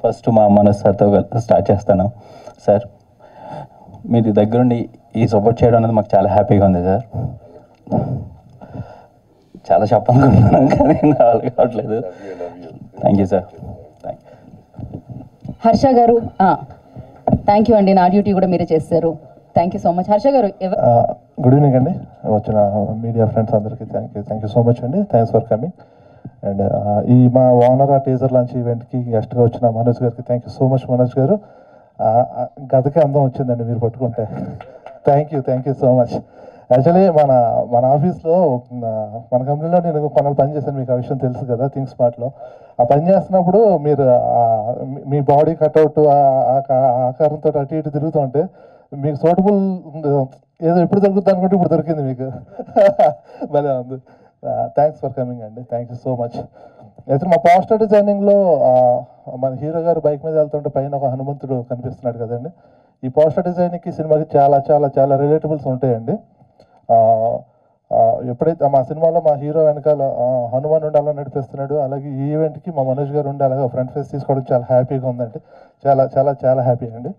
First మా మనస్ సార్తో స్టార్ట్ చేస్తాను. సార్, మీరు దగ్గరుండి ఈ సపోర్ట్ చేయడం అనేది మాకు చాలా హ్యాపీగా ఉంది సార్. చాలా చెప్పాలనుకుంటున్నాను కానీ నా వల్ల కావట్లేదు. Thank you sir. హర్ష గారు, థ్యాంక్ యూ అండి. నా డ్యూటీ కూడా మీరే చేస్తారు. Thank you so much. Harsha గారు. గుడ్ ఈవినింగ్ అండి. వచ్చిన మీడియా ఫ్రెండ్స్ అందరికీ థ్యాంక్ యూ సో మచ్ అండి. Thanks for coming. అండ్ ఈ మా వానరా టీజర్ లాంచ్ ఈవెంట్కి గెస్ట్గా వచ్చిన మనోజ్ గారికి thank you so much. Manoj గారు, గతకే అందం వచ్చిందండి మీరు పట్టుకుంటే. Thank you so much. Actually మన ఆఫీస్లో మన కంపెనీలో నేను కొన్నాళ్ళు పని చేశాను, మీకు ఆ విషయం తెలుసు కదా, థింక్ స్మార్ట్లో. ఆ పని చేస్తున్నప్పుడు మీరు మీ బాడీ కట్అవుట్ ఆకారంతో అటు ఇటు తిరుగుతుంటే మీకు సూటబుల్ ఏదో ఎప్పుడు దొరుకుతుంది అనుకుంటే ఇప్పుడు దొరికింది మీకు. భలే ఉంది. థ్యాంక్స్ ఫర్ కమింగ్ అండి. Thank you so much. అయితే మా పోస్టర్ డిజైనింగ్లో మన హీరో గారు బైక్ మీద వెళ్తుంటే పైన ఒక హనుమంతుడు కనిపిస్తున్నాడు కదండి. ఈ పోస్టర్ డిజైనింగ్కి సినిమాకి చాలా చాలా చాలా రిలేటబుల్స్ ఉంటాయండి. ఎప్పుడైతే మా సినిమాలో మా హీరో వెనకాల హనుమాన్ ఉండాలని నడిపిస్తున్నాడు, అలాగే ఈ ఈవెంట్కి మా మనోజ్ గారు ఉండి అలాగే ఫ్రంట్ ఫేస్ తీసుకోవడం చాలా హ్యాపీగా ఉందండి. చాలా చాలా చాలా హ్యాపీ అండి.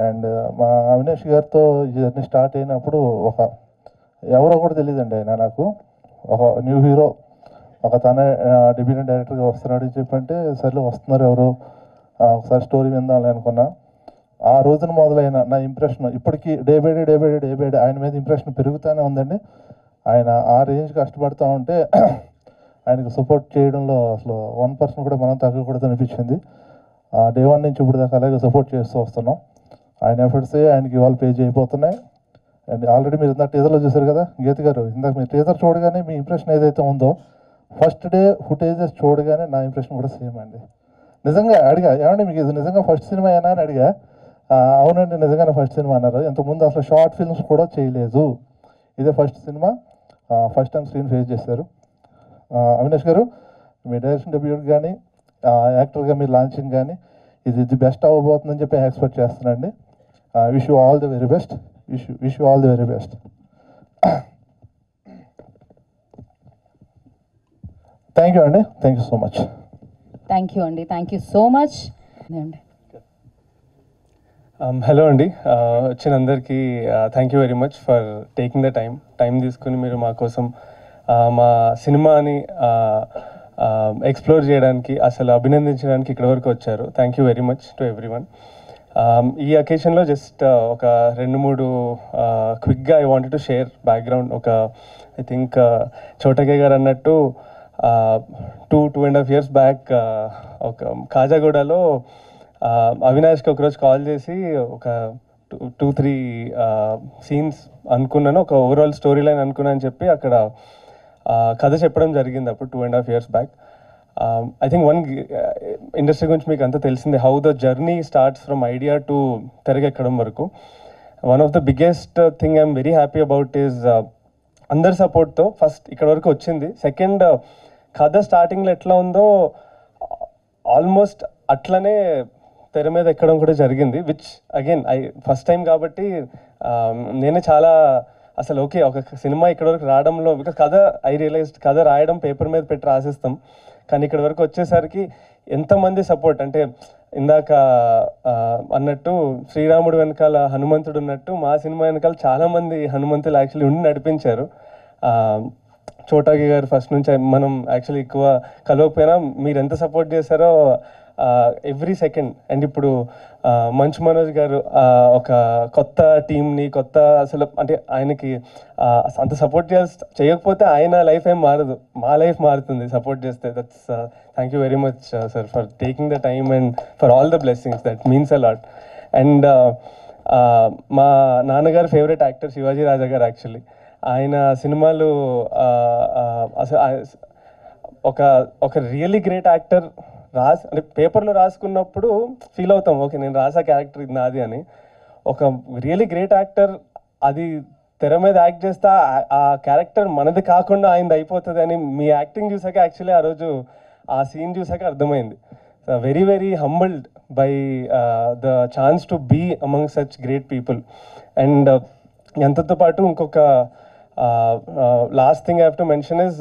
అండ్ మా అవినాష్ గారితో ఈ జర్నీ స్టార్ట్ అయినప్పుడు ఎవరో కూడా తెలియదండి ఆయన నాకు. ఒక న్యూ హీరో, ఒక తనే డెబ్యూటెంట్ డైరెక్టర్గా వస్తున్నాడు అని చెప్పంటే సర్లే వస్తున్నారు ఎవరు, ఒకసారి స్టోరీ విందామని అనుకున్నా. ఆ రోజున మొదలైన నా ఇంప్రెషన్ ఇప్పటికీ డే బై డే ఆయన మీద ఇంప్రెషన్ పెరుగుతూనే ఉందండి. ఆయన ఆ రేంజ్ కష్టపడుతూ ఉంటే ఆయనకు సపోర్ట్ చేయడంలో అసలు 1% కూడా మనం తగ్గకూడదు అనిపించింది. డే 1 నుంచి ఇప్పుడు దాకా అలాగే సపోర్ట్ చేస్తూ వస్తున్నాం. ఆయన ఎఫర్ట్సే ఆయనకి ఇవాళ పేజ్ అయిపోతున్నాయి. అండ్ ఆల్రెడీ మీరు ఇందాక టీజర్లో చూసారు కదా గీత గారు, ఇందాక మీరు టీజర్ చూడగానే మీ ఇంప్రెషన్ ఏదైతే ఉందో ఫస్ట్ డే ఫుటేజెస్ చూడగానే నా ఇంప్రెషన్ కూడా సేమ్ అండి. నిజంగా అడిగా, ఏమండి మీకు ఇది నిజంగా ఫస్ట్ సినిమా అయినా అని అడిగా. అవునండి నిజంగానే ఫస్ట్ సినిమా అన్నారు. ఇంతకుముందు అసలు షార్ట్ ఫిల్మ్స్ కూడా చేయలేదు, ఇదే first cinema, first time screen face చేశారు. అవినాష్ గారు, మీ డైరెక్షన్ డెబ్యూట్ కానీ యాక్టర్గా మీ లాంచింగ్ కానీ ఇది ది బెస్ట్ అవ్వబోతుందని చెప్పి ఎక్స్పెక్ట్ చేస్తున్నానండి. Wish you all the very best. Wish you all the very best. Thank you అండి. Thank you so much. Thank you అండి. Thank you so much. Hello అండి, వచ్చిన అందరికీ thank you very much for taking the time తీసుకుని మీరు మా కోసం మా సినిమాని ఎక్స్ప్లోర్ చేయడానికి, అసలు అభినందించడానికి ఇక్కడ వరకు వచ్చారు. Thank you very much to everyone. ఈ అకేషన్లో జస్ట్ ఒక 2-3 క్విక్గా I wanted to share background. I think Chotake garu అన్నట్టు 2.5 years బ్యాక్ ఒక కాజాగూడలో అవినాష్కి ఒకరోజు కాల్ చేసి ఒక 2-3 సీన్స్ అనుకున్నాను, ఒక ఓవరాల్ స్టోరీ లైన్ అనుకున్నాను అని చెప్పి అక్కడ కథ చెప్పడం జరిగింది అప్పుడు 2.5 years back. I think industry గురించి మీకు అంతా తెలిసిందే, how the journey starts from idea to తెరకెక్కడం వరకు. One of the biggest thing I'm very happy about is అందరి సపోర్ట్తో ఫస్ట్ ఇక్కడ వరకు వచ్చింది. సెకండ్, కథ స్టార్టింగ్లో ఎట్లా ఉందో ఆల్మోస్ట్ అట్లనే తెర మీద ఎక్కడం కూడా జరిగింది, విచ్ అగైన్ ఫస్ట్ టైం కాబట్టి నేనే చాలా అసలు ఓకే ఒక సినిమా ఇక్కడ వరకు రావడంలో, బికాస్ కథ రియలైజ్డ్ కథ రాయడం పేపర్ మీద పెట్టి రాసిస్తాం, కానీ ఇక్కడ వరకు వచ్చేసరికి ఎంతమంది సపోర్ట్ అంటే ఇందాక అన్నట్టు శ్రీరాముడు వెనకాల హనుమంతుడు ఉన్నట్టు మా సినిమా వెనకాల చాలామంది హనుమంతులు యాక్చువల్లీ ఉండి నడిపించారు. చోటాకి గారు ఫస్ట్ నుంచి మనం యాక్చువల్లీ ఎక్కువ కలవకపోయినా మీరు ఎంత సపోర్ట్ చేశారో ఎవ్రీ సెకండ్. అండ్ ఇప్పుడు మంచు మనోజ్ గారు ఒక కొత్త టీంని అసలు అంటే ఆయనకి అంత సపోర్ట్ చేయకపోతే ఆయన లైఫ్ ఏం మారదు, మా లైఫ్ మారుతుంది సపోర్ట్ చేస్తే. That's thank you very much sir for taking the time and for all the blessings, that means a lot. And మా నాన్నగారు ఫేవరెట్ యాక్టర్ శివాజీ రాజా గారు. యాక్చువల్లీ ఆయన సినిమాలు అసలు ఒక రియల్లీ గ్రేట్ యాక్టర్. అంటే పేపర్లో రాసుకున్నప్పుడు ఫీల్ అవుతాం, ఓకే నేను రాసా క్యారెక్టర్ ఇది నాది అని. ఒక రియలీ గ్రేట్ యాక్టర్ అది తెర మీద యాక్ట్ చేస్తా ఆ క్యారెక్టర్ మనది కాకుండా ఆయనది అయిపోతుంది అని మీ యాక్టింగ్ చూసాక యాక్చువల్లీ ఆ రోజు ఆ సీన్ చూసాక అర్థమైంది. Very very humbled by the chance to be among such great people. And ఎంతతో పాటు ఇంకొక last thing I have to mention is,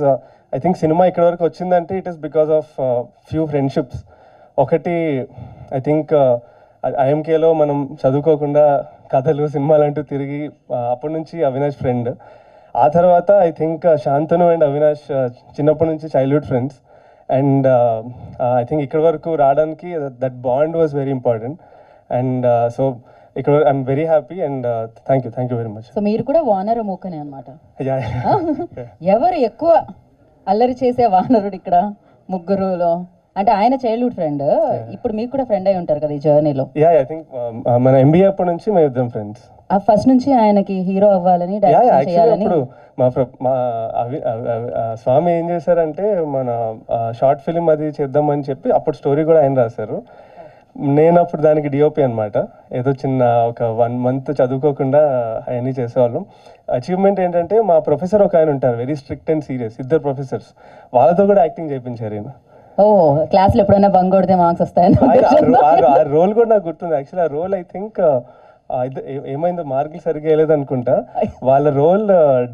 I think cinema ఇక్కడ వరకు వచ్చిందంటే it is because of few friendships. ఒకటి ఐ థింక్ ఐఎంకేలో మనం చదువుకోకుండా కథలు సినిమాలు అంటూ తిరిగి అప్పటి నుంచి అవినాష్ ఫ్రెండ్. ఆ తర్వాత I think Shantanu and Avinash చిన్నప్పటి నుంచి childhood friends. And I think ఇక్కడ వరకు రావడానికి that bond was very important. And so ఇక్కడ I'm very happy and thank you very much. So మీరు కూడా వానర మూకనే అనమాట. ఎవరు ఎక్కువ అల్లరి చేసే వానరుడు ఇక్కడ ముగ్గురులో? అంటే ఆయన చైల్డ్హుడ్ ఫ్రెండ్, ఇప్పుడు మీకు కూడా ఫ్రెండ్ అయి ఉంటారు కదా ఈ జర్నీలో. ఐ థింక్ మన ఎంబీఏ అప్పటి నుంచి మేము ఇద్దరం ఫ్రెండ్స్. ఫస్ట్ నుంచి ఆయనకి హీరో అవ్వాలని, డైరెక్షన్ చేయాలని. ఇప్పుడు మా స్వామి ఏం చేశారంటే మన షార్ట్ ఫిలిం అది చేద్దామని చెప్పి అప్పుడు స్టోరీ కూడా ఆయన రాశారు. నేను అప్పుడు దానికి డిఓపి అనమాట. ఏదో చిన్న ఒక 1 month చదువుకోకుండా అవన్నీ చేసేవాళ్ళం. అచీవ్మెంట్ ఏంటంటే మా ప్రొఫెసర్ ఒక ఆయన ఉంటారు, very strict and serious, 2 professors, వాళ్ళతో కూడా యాక్టింగ్ చేయించారు ఈయన. ఓ క్లాస్లో ఎప్పుడైనా బంక్ కొడితే మార్క్స్ వస్తాయని ఆ రోల్ కూడా నాకు గుర్తుంది. యాక్చువల్లీ ఆ రోల్ ఐ థింక్ ఏమైందో మార్కులు సరిగ్గా వేయలేదు అనుకుంటా. వాళ్ళ రోల్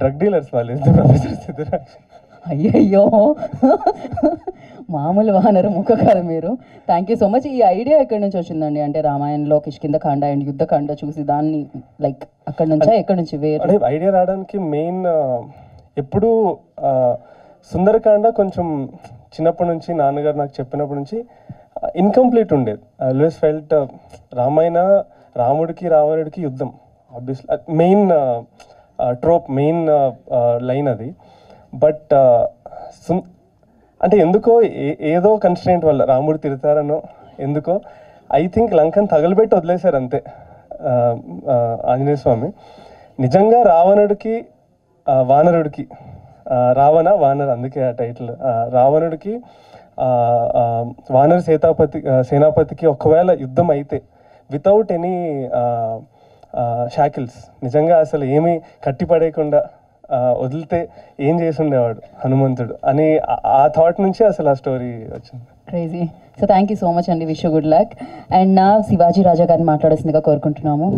డ్రగ్ డీలర్స్ వాళ్ళు, 2 professors. అయ్యయ్యో, మామూలు వానరు ముఖ కాదు మీరు. Thank you so much. ఈ ఐడియా ఎక్కడి నుంచి వచ్చిందండి? అంటే రామాయణంలో కిష్కింధకాండ అండ్ యుద్ధకాండ చూసి దాన్ని లైక్ అక్కడి నుంచా, ఎక్కడి నుంచి వేరే ఐడియా రావడానికి మెయిన్ ఎప్పుడు సుందరకాండ కొంచెం చిన్నప్పటి నుంచి నాన్నగారు నాకు చెప్పినప్పటి నుంచి ఇన్కంప్లీట్ ఉండేది. ఐ ఆల్వేస్ ఫెల్ట్ రామాయణ రాముడికి రావణుడికి యుద్ధం ఆబ్వియస్లీ మెయిన్ ట్రోప్, మెయిన్ లైన్ అది. బట్ అంటే ఎందుకో ఏదో కన్స్ట్రెయింట్ వల్ల రాముడు తిడతారనో ఎందుకో ఐ థింక్ లంకను తగలబెట్టి వదిలేశారు అంతే ఆంజనేయ స్వామి. నిజంగా రావణుడికి వానరుడికి, రావణ వానర్ అందుకే ఆ టైటిల్, రావణుడికి వానర సేనాపతికి ఒకవేళ యుద్ధం అయితే వితౌట్ ఎనీ షాకిల్స్, నిజంగా అసలు ఏమీ కట్టిపడేయకుండా వదిలితే ఏం చేసి ఉండేవాడు హనుమంతుడు అని ఆ థాట్ నుంచి అసలు ఆ స్టోరీ వచ్చింది. Crazy. So thank you so much అండి, wish you good luck. And నా శివాజీ రాజా గారిని మాట్లాడాల్సిందిగా కోరుకుంటున్నాము.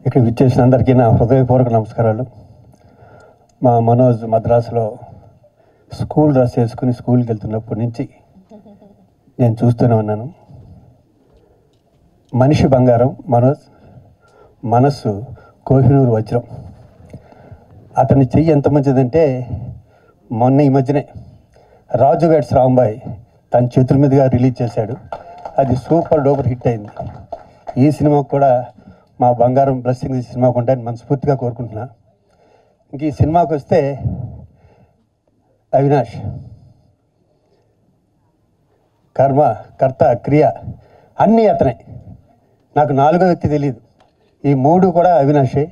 ఇక్కడ విచ్చేసిన అందరికీ నా హృదయపూర్వక నమస్కారాలు. మా మనోజ్ మద్రాసులో స్కూల్ డ్రెస్ వేసుకుని స్కూల్కి వెళ్తున్నప్పటి నుంచి నేను చూస్తూనే ఉన్నాను. మనిషి బంగారం మనోజ్, మనస్సు కోహినూరు వజ్రం. అతని చెయ్యి ఎంత మంచిదంటే మొన్న ఈ మధ్యనే రాజు వెడ్స్ రాంబాయ్ తన చేతుల మీదుగా రిలీజ్ చేశాడు. అది సూపర్ డూపర్ హిట్ అయింది. ఈ సినిమాకు కూడా మా బంగారం బ్లెస్సింగ్స్ ఈ సినిమాకు ఉంటాయని మనస్ఫూర్తిగా కోరుకుంటున్నా. ఇంక ఈ సినిమాకి వస్తే అవినాష్ కర్మ కర్త క్రియ అన్నీ అతనే. నాకు 4వ వ్యక్తి తెలియదు. ఈ 3 కూడా అవినాషే.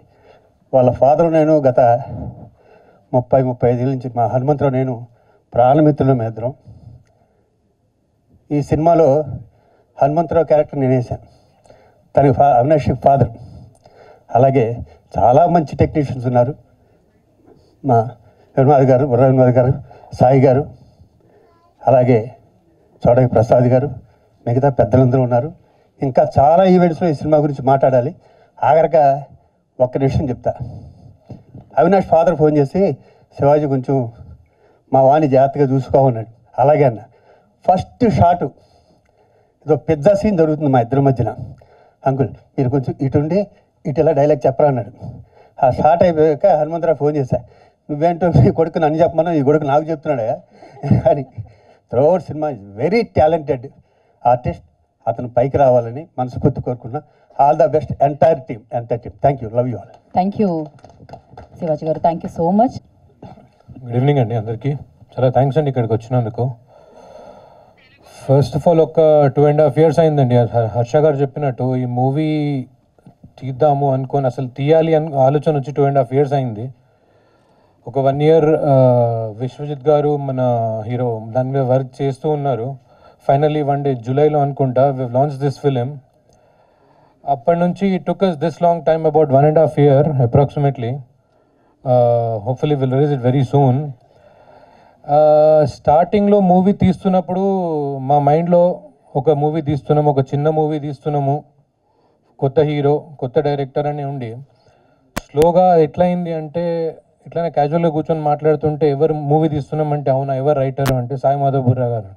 వాళ్ళ ఫాదరు నేను గత 30-35 ఏళ్ళ నుంచి మా హనుమంతరావు నేను ప్రాణమిత్రులు మేద్దరం. ఈ సినిమాలో హనుమంతరావు క్యారెక్టర్ నేను వేశాను, తనకి అవినాష్ ఫాదర్. అలాగే చాలా మంచి టెక్నీషియన్స్ ఉన్నారు. మా రఘునాథ్ గారు, రఘునాథ్ గారు, సాయి గారు, అలాగే చౌడకి ప్రసాద్ గారు, మిగతా పెద్దలందరూ ఉన్నారు. ఇంకా చాలా ఈవెంట్స్లో ఈ సినిమా గురించి మాట్లాడాలి. ఆఖరిగా ఒక్క నిమిషం చెప్తా. అవినాష్ ఫాదర్ ఫోన్ చేసి శివాజీ కొంచెం మా వాణి జాగ్రత్తగా చూసుకోమన్నాడు. అలాగే అన్న. ఫస్ట్ షాటు ఏదో పెద్ద సీన్ జరుగుతుంది మా ఇద్దరి మధ్యన. అంకుల్ మీరు కొంచెం ఇటుండి ఇటు ఇలా డైలాగ్ చెప్పరా అన్నాడు. ఆ షాట్ అయిపోయాక హనుమంతరావు ఫోన్ చేశా, నువ్వేంటో మీ కొడుకు నన్ను చెప్పమన్నా ఈ కొడుకు నాకు చెప్తున్నాడా అని. Throughout cinema is very talented artist. అతను పైకి రావాలని మనస్ఫూర్తి కోరుకున్నా. All the best entire team. Thank you, love you all. Thank you Shivaji garu, thank you so much. Good evening అండి అందరికీ. చాలా థ్యాంక్స్ అండి ఇక్కడికి వచ్చినందుకు. ఫస్ట్ ఆఫ్ ఆల్ ఒక 2.5 years అయిందండి. హర్ష గారు చెప్పినట్టు ఈ మూవీ తీద్దాము అనుకొని అసలు తీయాలి అని ఆలోచన వచ్చి 2.5 years అయింది. ఒక 1 year విశ్వజిత్ గారు మన హీరో దాని మీద వర్క్ చేస్తూ ఉన్నారు. ఫైనల్లీ వన్ డే జూలైలో అనుకుంటా వి లాంచ్ దిస్ ఫిలిం. అప్పటి నుంచి it took us this long time, about 1.5 year approximately. Hopefully we'll release it very soon. స్టార్టింగ్లో మూవీ తీస్తున్నప్పుడు మా మైండ్లో ఒక మూవీ తీస్తున్నాము, ఒక చిన్న మూవీ తీస్తున్నాము, కొత్త హీరో కొత్త డైరెక్టర్ అని ఉండి స్లోగా ఎట్లయింది అంటే ఇట్లానే క్యాజువల్గా కూర్చొని మాట్లాడుతుంటే ఎవరు మూవీ తీస్తున్నామంటే అవునా ఎవరు రైటర్ అంటే సాయి మాధవ్ బుర్రా గారు.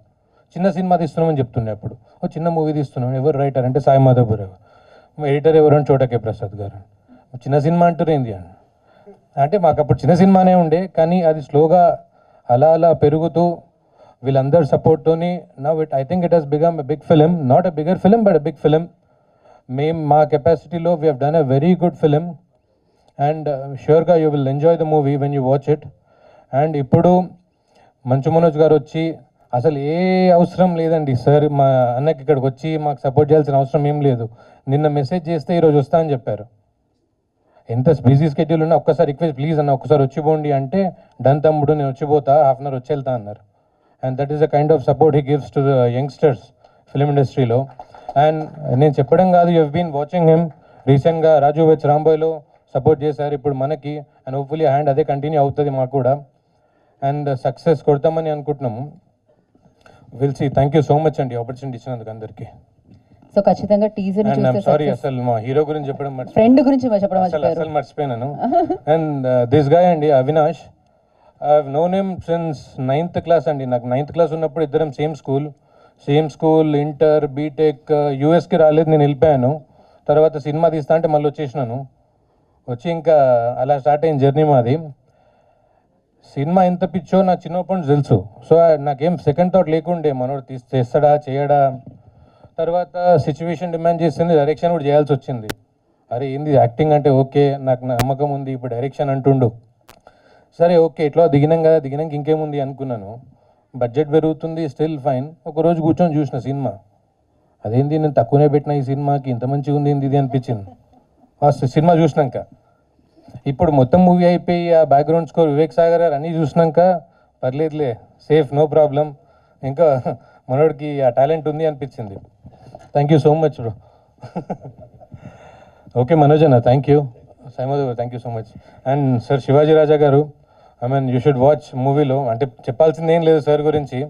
చిన్న సినిమా తీస్తున్నామని చెప్తుండే అప్పుడు, ఓ చిన్న మూవీ తీస్తున్నాం ఎవరు రైటర్ అంటే సాయి మాధవ్ బుర్రా గారు. ఎడిటర్ ఎవరు అంటే చోటకే ప్రసాద్ గారు. చిన్న సినిమా అంటారు ఏంది అని అంటే మాకు అప్పుడు చిన్న సినిమానే ఉండే, కానీ అది స్లోగా అలా అలా పెరుగుతూ వీళ్ళందరి సపోర్ట్తోని now I think it has become a big film, not a bigger film but a big film. మేము మా కెపాసిటీలో we have done a very good film and ష్యూర్గా you will enjoy the movie when you watch it. And ఇప్పుడు మంచు మనోజ్ గారు వచ్చి అసలు ఏ అవసరం లేదండి సార్, మా అన్నకి ఇక్కడికి వచ్చి మాకు సపోర్ట్ చేయాల్సిన అవసరం ఏం లేదు, నిన్న మెసేజ్ చేస్తే ఈరోజు వస్తా అని చెప్పారు. ఎంత బిజీ స్కెడ్యూల్ ఉన్నా ఒక్కసారి రిక్వెస్ట్ ప్లీజ్ అన్న ఒక్కసారి వచ్చిపోండి అంటే డన్ తమ్ముడు నేను వచ్చిపోతా, హాఫ్ అన్ అవర్ వచ్చి వెళ్తా అన్నారు. And that is the kind of support he gives to the youngsters film ఇండస్ట్రీలో. అండ్ నేను చెప్పడం కాదు, you have been watching him. రీసెంట్గా రాజు వెచ్ రాంబాయ్లో సపోర్ట్ చేశారు, ఇప్పుడు మనకి. అండ్ హోప్ఫుల్లీ హ్యాండ్ అదే కంటిన్యూ అవుతుంది మాకు కూడా. అండ్ సక్సెస్ కొడతామని అనుకుంటున్నాము. Will see. Thank you so much అండి ఆపర్చునిటీ ఇచ్చినందుకు అందరికీ. సో ఖచ్చితంగా టీజర్ అండ్ ఐమ్ సారీ అసలు మా హీరో గురించి చెప్పడం ఫ్రెండ్ గురించి చెప్పడం అసలు మర్చిపోయాను. అండ్ దిస్ గాయ్ అండి Avinash, I have known him since 9th class అండి. నాకు 9th క్లాస్ ఉన్నప్పుడు ఇద్దరం సేమ్ స్కూల్ ఇంటర్ బీటెక్. యూఎస్కి రాలేదు, నేను వెళ్ళిపోయాను. తర్వాత సినిమా తీస్తా అంటే మళ్ళీ వచ్చేసినాను. వచ్చి ఇంకా అలా స్టార్ట్ అయిన జర్నీ మాది. సినిమా ఎంత పిచ్చో నాకు చిన్నప్పటి నుంచి తెలుసు. సో నాకేం సెకండ్ థాట్ లేకుండే మనోడు చేస్తాడా చేయడా. తర్వాత సిచ్యువేషన్ డిమాండ్ చేసింది, డైరెక్షన్ కూడా చేయాల్సి వచ్చింది. అరే ఏంది యాక్టింగ్ అంటే ఓకే, నాకు నమ్మకం ఉంది, ఇప్పుడు డైరెక్షన్ అంటుండు. సరే ఓకే ఇట్లా దిగినాక ఇంకేముంది అనుకున్నాను. బడ్జెట్ పెరుగుతుంది, స్టిల్ ఫైన్. ఒకరోజు కూర్చొని చూసిన సినిమా, అదేంది నేను తక్కువనే పెట్టిన ఈ సినిమాకి, ఇంత మంచిగా ఉంది ఏంది ఇది అనిపించింది ఆ సినిమా చూసినాక. ఇప్పుడు మొత్తం మూవీ అయిపోయి ఆ బ్యాక్గ్రౌండ్ స్కోర్ వివేక్ సాగర్ గారు అన్నీ చూసినాక పర్లేదులే సేఫ్ నో ప్రాబ్లం, ఇంకా మనోడికి ఆ టాలెంట్ ఉంది అనిపించింది. Thank you so much bro. Okay Manoj అన్న థ్యాంక్ యూ, సైమోద్ thank you so much. And sir Shivaji Raja garu, I mean you should watch మూవీలో. అంటే చెప్పాల్సింది ఏం లేదు సార్ గురించి,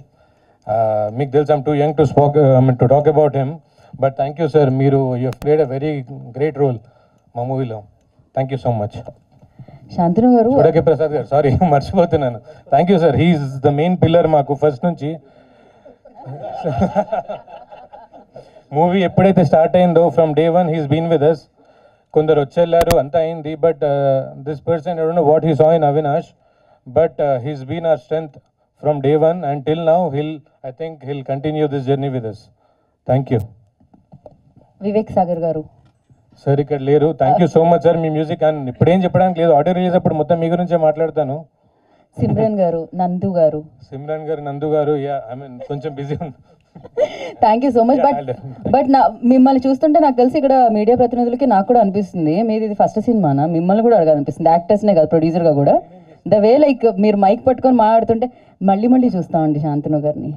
మీకు తెలుసు I'm too young to talk about him. But thank you sir, మీరు you played a very great role మా మూవీలో. Thank you so much. Shantanu garu, చూడకే ప్రసాద్ గారు, సారీ మర్చిపోతున్నాను. Thank you sir, he's the main pillar మాకు ఫస్ట్ నుంచి. మూవీ ఎప్పుడైతే start అయిందో from day one he's been with us. కొందరు వచ్చేళ్ళారు అంతా అయింది, but this person I don't know what he saw in Avinash, but he's been our strength from day one and till now. I think he'll continue this journey with us. Thank you. Vivek Sagar గారు sir ఇక్కడ లేరు. Thank you so much sir, మీ music and ఇప్పుడేం చెప్పడానికి లేదు, audio release అప్పుడు మొత్తం మీ గురించే మాట్లాడతాను. సిమ్రన్ గారు, నందు గారు, నందు గారు, యా ఐ మీన్ కొంచెం బిజీ ఉంది. Thank you so much. But మిమ్మల్ని చూస్తుంటే నాకు తెలిసి ఇక్కడ మీడియా ప్రతినిధులకి నాకు కూడా అనిపిస్తుంది, మీది ఇది ఫస్ట్ సినిమానా, మిమ్మల్ని కూడా అడగాలనిపిస్తుంది, యాక్టర్స్నే కదా ప్రొడ్యూసర్గా కూడా. ద వే లైక్ మీరు మైక్ పట్టుకొని మాట్లాడుతుంటే మళ్ళీ చూస్తామండి శాంతను గారిని.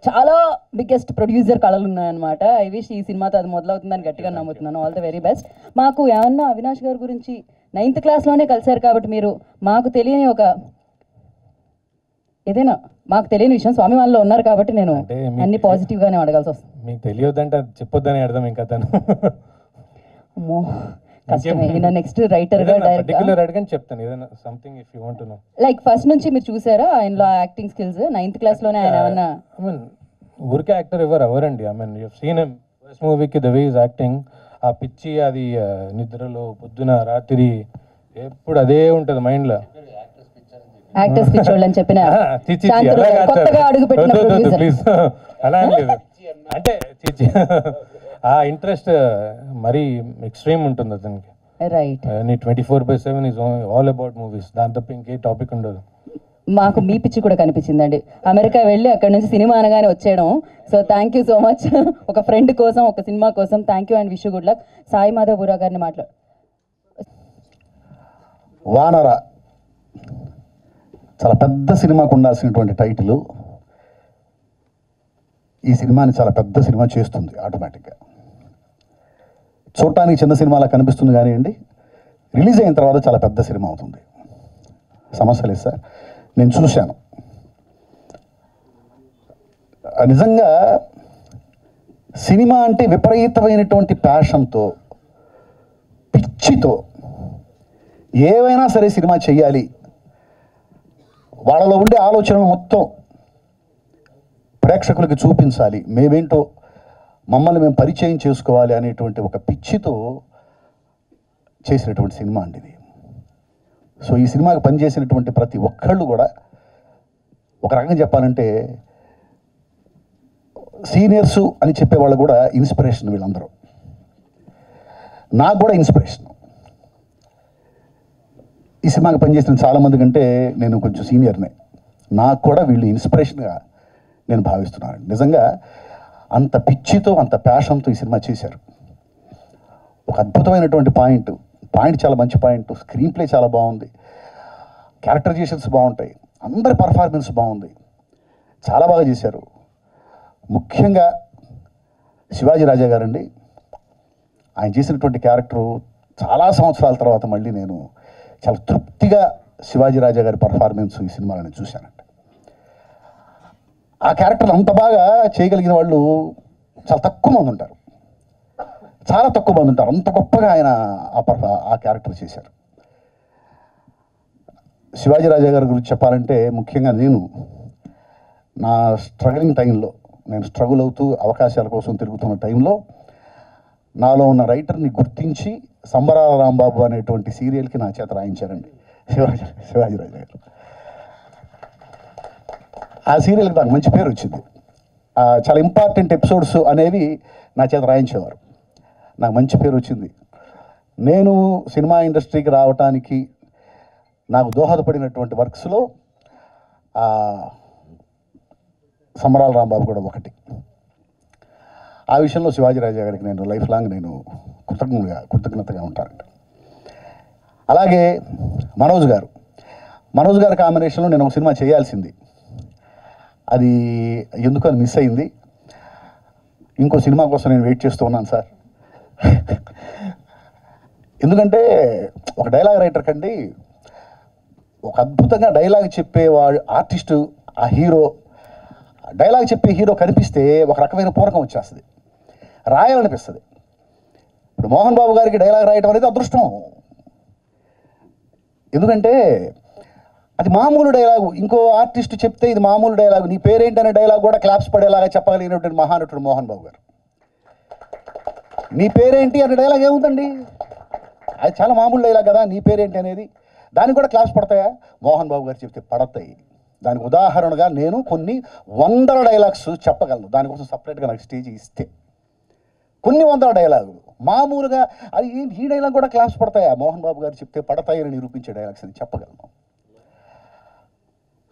చాలా బిగ్గెస్ట్ ప్రొడ్యూసర్ కళలు ఉన్నాయన్నమాట. ఐ విష్ ఈ సినిమాతో అది మొదలవుతుందని గట్టిగా నమ్ముతున్నాను. All the very best. మాకు ఏమన్నా అవినాష్ గారి గురించి 9th క్లాస్లోనే కలిశారు కాబట్టి మీరు మాకు తెలియని ఏదైనా మాకు తెలియని విషయం స్వామి వాళ్ళలో ఉన్నారు కాబట్టి నేను అన్ని పాజిటివ్గానే అడగాల్సి వస్తుంది. మీకు తెలియదంటే చెప్పొద్దని అర్థం. ఇంకా తను అమ్మో కష్టమే. ఈయన నెక్స్ట్ రైటర్గా డైరెక్టర్ చెప్తాను ఏదైనా something if you want to know. Like first నుంచి మీరు చూసారా ఆయనలో యాక్టింగ్ స్కిల్స్? 9th క్లాస్లోనే ఆయన ఏమన్నా ఐ మీన్ ఊరికే యాక్టర్ ఎవరండి. I mean you seen him first మూవీకి ద వే ఈజ్ యాక్టింగ్. ఆ పిచ్చి అది నిద్రలో పొద్దున రాత్రి ఎప్పుడు అదే ఉంటుంది మైండ్లో. యాక్టర్స్ పిచ్చోళ్ళు అని చెప్పిన కొత్తగా అడుగు పెట్టిన ప్లీజ్ అలా లేదు. అంటే ఆ ఇంట్రెస్ట్ మరీ ఎక్స్ట్రీమ్ ఉంటుంది అతనికి. Right. 24/7 is all about movies. దాని తప్ప ఇంకే టాపిక్ ఉండదు. మాకు మీ పిచ్చి కూడా కనిపించిందండి. అమెరికా వెళ్ళి అక్కడ నుంచి సినిమా అనగానే వచ్చేయడం. So thank you so much. ఒక ఫ్రెండ్ కోసం, ఒక సినిమా కోసం thank you and wish good luck. Sai Madhav Burra గారిని వానర చాలా పెద్ద సినిమాకు ఉండాల్సినటువంటి టైటిల్ ఈ సినిమాని చాలా పెద్ద సినిమా చేస్తుంది ఆటోమేటిక్గా. చూడటానికి చిన్న సినిమాలా కనిపిస్తుంది కానివ్వండి, రిలీజ్ అయిన తర్వాత చాలా పెద్ద సినిమా అవుతుంది. సమస్య లేదు సార్, నేను చూశాను. నిజంగా సినిమా అంటే విపరీతమైనటువంటి ప్యాషన్తో, పిచ్చితో ఏవైనా సరే సినిమా చెయ్యాలి, వాళ్ళలో ఉండే ఆలోచనలు మొత్తం ప్రేక్షకులకి చూపించాలి, మేమేంటో మమ్మల్ని మేము పరిచయం చేసుకోవాలి అనేటువంటి ఒక పిచ్చితో చేసినటువంటి సినిమా అండి ఇది. సో ఈ సినిమాకి పనిచేసినటువంటి ప్రతి ఒక్కళ్ళు కూడా ఒక రకంగా చెప్పాలంటే సీనియర్సు అని చెప్పేవాళ్ళు కూడా ఇన్స్పిరేషన్. వీళ్ళందరూ నాకు కూడా ఇన్స్పిరేషన్. ఈ సినిమాకి పనిచేసిన చాలామంది కంటే నేను కొంచెం సీనియర్నే. నాకు కూడా వీళ్ళు ఇన్స్పిరేషన్గా నేను భావిస్తున్నాను. నిజంగా అంత పిచ్చితో అంత ప్యాషన్తో ఈ సినిమా చేశారు. ఒక అద్భుతమైనటువంటి పాయింట్ చాలా మంచి పాయింట్. స్క్రీన్ ప్లే చాలా బాగుంది, క్యారెక్టరైజేషన్స్ బాగుంటాయి, అందరి పర్ఫార్మెన్స్ బాగుంది, చాలా బాగా చేశారు. ముఖ్యంగా శివాజీ రాజా గారండి, ఆయన చేసినటువంటి క్యారెక్టరు చాలా సంవత్సరాల తర్వాత మళ్ళీ నేను చాలా తృప్తిగా శివాజీ రాజా గారి పర్ఫార్మెన్స్ ఈ సినిమాలో నేను చూశానండి. ఆ క్యారెక్టర్ అంత బాగా చేయగలిగిన వాళ్ళు చాలా తక్కువ మంది ఉంటారు, అంత గొప్పగా ఆయన ఆ క్యారెక్టర్ చేశారు. శివాజీ రాజా గారి గురించి చెప్పాలంటే ముఖ్యంగా నేను నా స్ట్రగలింగ్ టైంలో, నేను స్ట్రగుల్ అవుతూ అవకాశాల కోసం తిరుగుతున్న టైంలో నాలో ఉన్న రైటర్ని గుర్తించి సంబరాల రాంబాబు అనేటువంటి సీరియల్కి నా చేత రాయించారండి శివాజీ రాజా గారు. ఆ సీరియల్కి నాకు మంచి పేరు వచ్చింది. చాలా ఇంపార్టెంట్ ఎపిసోడ్స్ అనేవి నా చేత రాయించేవారు, నాకు మంచి పేరు వచ్చింది. నేను సినిమా ఇండస్ట్రీకి రావటానికి నాకు దోహదపడినటువంటి వర్క్స్లో సంబరాల రాంబాబు కూడా ఒకటి. ఆ విషయంలో శివాజీ రాజా గారికి నేను లైఫ్ లాంగ్ నేను కృతజ్ఞతగా ఉంటానండి. అలాగే మనోజ్ గారి కాంబినేషన్లో నేను ఒక సినిమా చేయాల్సింది, అది ఎందుకు అది మిస్ అయింది. ఇంకో సినిమా కోసం నేను వెయిట్ చేస్తూ ఉన్నాను సార్. ఎందుకంటే ఒక డైలాగ్ రైటర్ కండి, ఒక అద్భుతంగా డైలాగ్ చెప్పేవాడు ఆర్టిస్టు, ఆ హీరో, డైలాగ్ చెప్పే హీరో కనిపిస్తే ఒక రకమైన పూరకం వచ్చేస్తుంది, రాయాలనిపిస్తుంది. ఇప్పుడు మోహన్ బాబు గారికి డైలాగ్ రాయటం అనేది అదృష్టం. ఎందుకంటే అది మామూలు డైలాగు, ఇంకో ఆర్టిస్ట్ చెప్తే ఇది మామూలు డైలాగు, నీ పేరేంటి అనే డైలాగ్ కూడా క్లాప్స్ పడేలాగా చెప్పగలిగినటువంటి మహానటుడు మోహన్ బాబు గారు. నీ పేరేంటి అనే డైలాగ్ ఏముందండి, అది చాలా మామూలు డైలాగ్ కదా, నీ పేరేంటి అనేది, దానికి కూడా క్లాప్స్ పడతాయా? మోహన్ బాబు గారు చెప్తే పడతాయి. దానికి ఉదాహరణగా నేను కొన్ని 100 డైలాగ్స్ చెప్పగలను, దానికోసం సపరేట్గా నాకు స్టేజ్ ఇస్తే కొన్ని 100 డైలాగులు మామూలుగా, అది ఈ డైలాగ్ కూడా క్లాప్స్ పడతాయా? మోహన్ బాబు గారు చెప్తే పడతాయని నిరూపించే డైలాగ్స్ అని చెప్పగలను.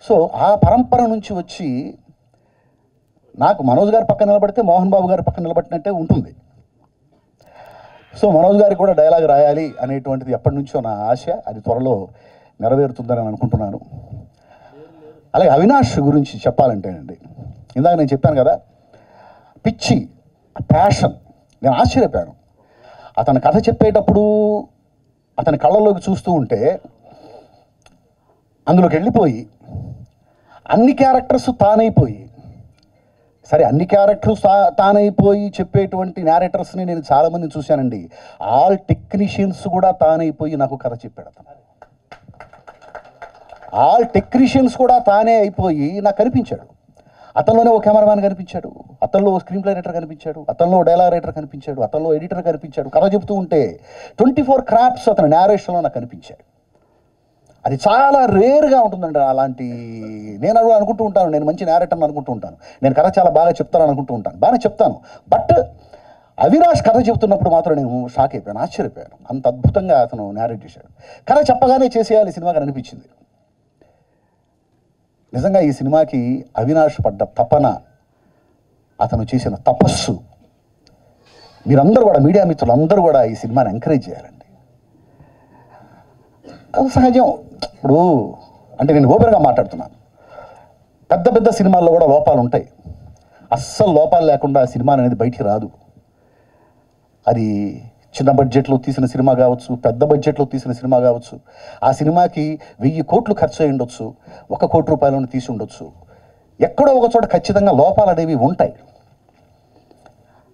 సో ఆ పరంపర నుంచి వచ్చి నాకు మనోజ్ గారి పక్కన నిలబడితే మోహన్ బాబు గారి పక్కన నిలబడినట్టే ఉంటుంది. సో మనోజ్ గారికి కూడా డైలాగ్ రాయాలి అనేటువంటిది ఎప్పటి నుంచో నా ఆశ, అది త్వరలో నెరవేరుతుందని అనుకుంటున్నాను. అలాగే అవినాష్ గురించి చెప్పాలంటేనండి, ఇందాక నేను చెప్పాను కదా, పిచ్చి, ప్యాషన్. నేను ఆశ్చర్యపోయాను అతను కథ చెప్పేటప్పుడు, అతని కళ్ళలోకి చూస్తూ ఉంటే అందులోకి వెళ్ళిపోయి అన్ని క్యారెక్టర్స్ తానైపోయి, సరే అన్ని క్యారెక్టర్స్ తానైపోయి చెప్పేటువంటి నేరేటర్స్ని నేను చాలామందిని చూశానండి. ఆల్ టెక్నీషియన్స్ కూడా తానైపోయి నాకు కథ చెప్పాడు అతను. ఆల్ టెక్నీషియన్స్ కూడా తానే అయిపోయి నాకు కనిపించాడు. అతనిలోనే ఓ కెమెరామ్యాన్ కనిపించాడు, అతనిలో ఓ స్క్రీన్ ప్లే రైటర్ కనిపించాడు, అతనిలో డైలాగ్ రైటర్ కనిపించాడు, అతనిలో ఎడిటర్ కనిపించాడు. కథ చెప్తూ ఉంటే 24 క్రాఫ్ట్స్ అతని నేరేషన్లో నాకు కనిపించాయి. అది చాలా రేర్గా ఉంటుందండి అలాంటి. నేను అనుకుంటూ ఉంటాను, నేను మంచి నేరేటర్ అనుకుంటూ ఉంటాను, నేను కథ చాలా బాగా చెప్తాను అనుకుంటూ ఉంటాను, బాగానే చెప్తాను. బట్ అవినాష్ కథ చెప్తున్నప్పుడు మాత్రం నేను షాక్ అయిపోయాను, ఆశ్చర్యపోయాను. అంత అద్భుతంగా అతను నేరేట్ చేశాడు. కథ చెప్పగానే చేసేయాలి సినిమాకి అనిపించింది. నిజంగా ఈ సినిమాకి అవినాష్ పడ్డ తపన, అతను చేసిన తపస్సు, మీరందరూ కూడా, మీడియా మిత్రులందరూ కూడా ఈ సినిమాని ఎంకరేజ్ చేయాలండి. అది సహజం. ఇప్పుడు అంటే నేను ఓపెన్గా మాట్లాడుతున్నాను, పెద్ద పెద్ద సినిమాల్లో కూడా లోపాలు ఉంటాయి. అస్సలు లోపాలు లేకుండా సినిమా అనేది బయటికి రాదు. అది చిన్న బడ్జెట్లో తీసిన సినిమా కావచ్చు, పెద్ద బడ్జెట్లో తీసిన సినిమా కావచ్చు, ఆ సినిమాకి 1000 కోట్లు ఖర్చు అయి ఉండొచ్చు, 1 కోటి రూపాయలను తీసి ఉండొచ్చు. ఎక్కడో ఒక చోట ఖచ్చితంగా లోపాలు అనేవి ఉంటాయి.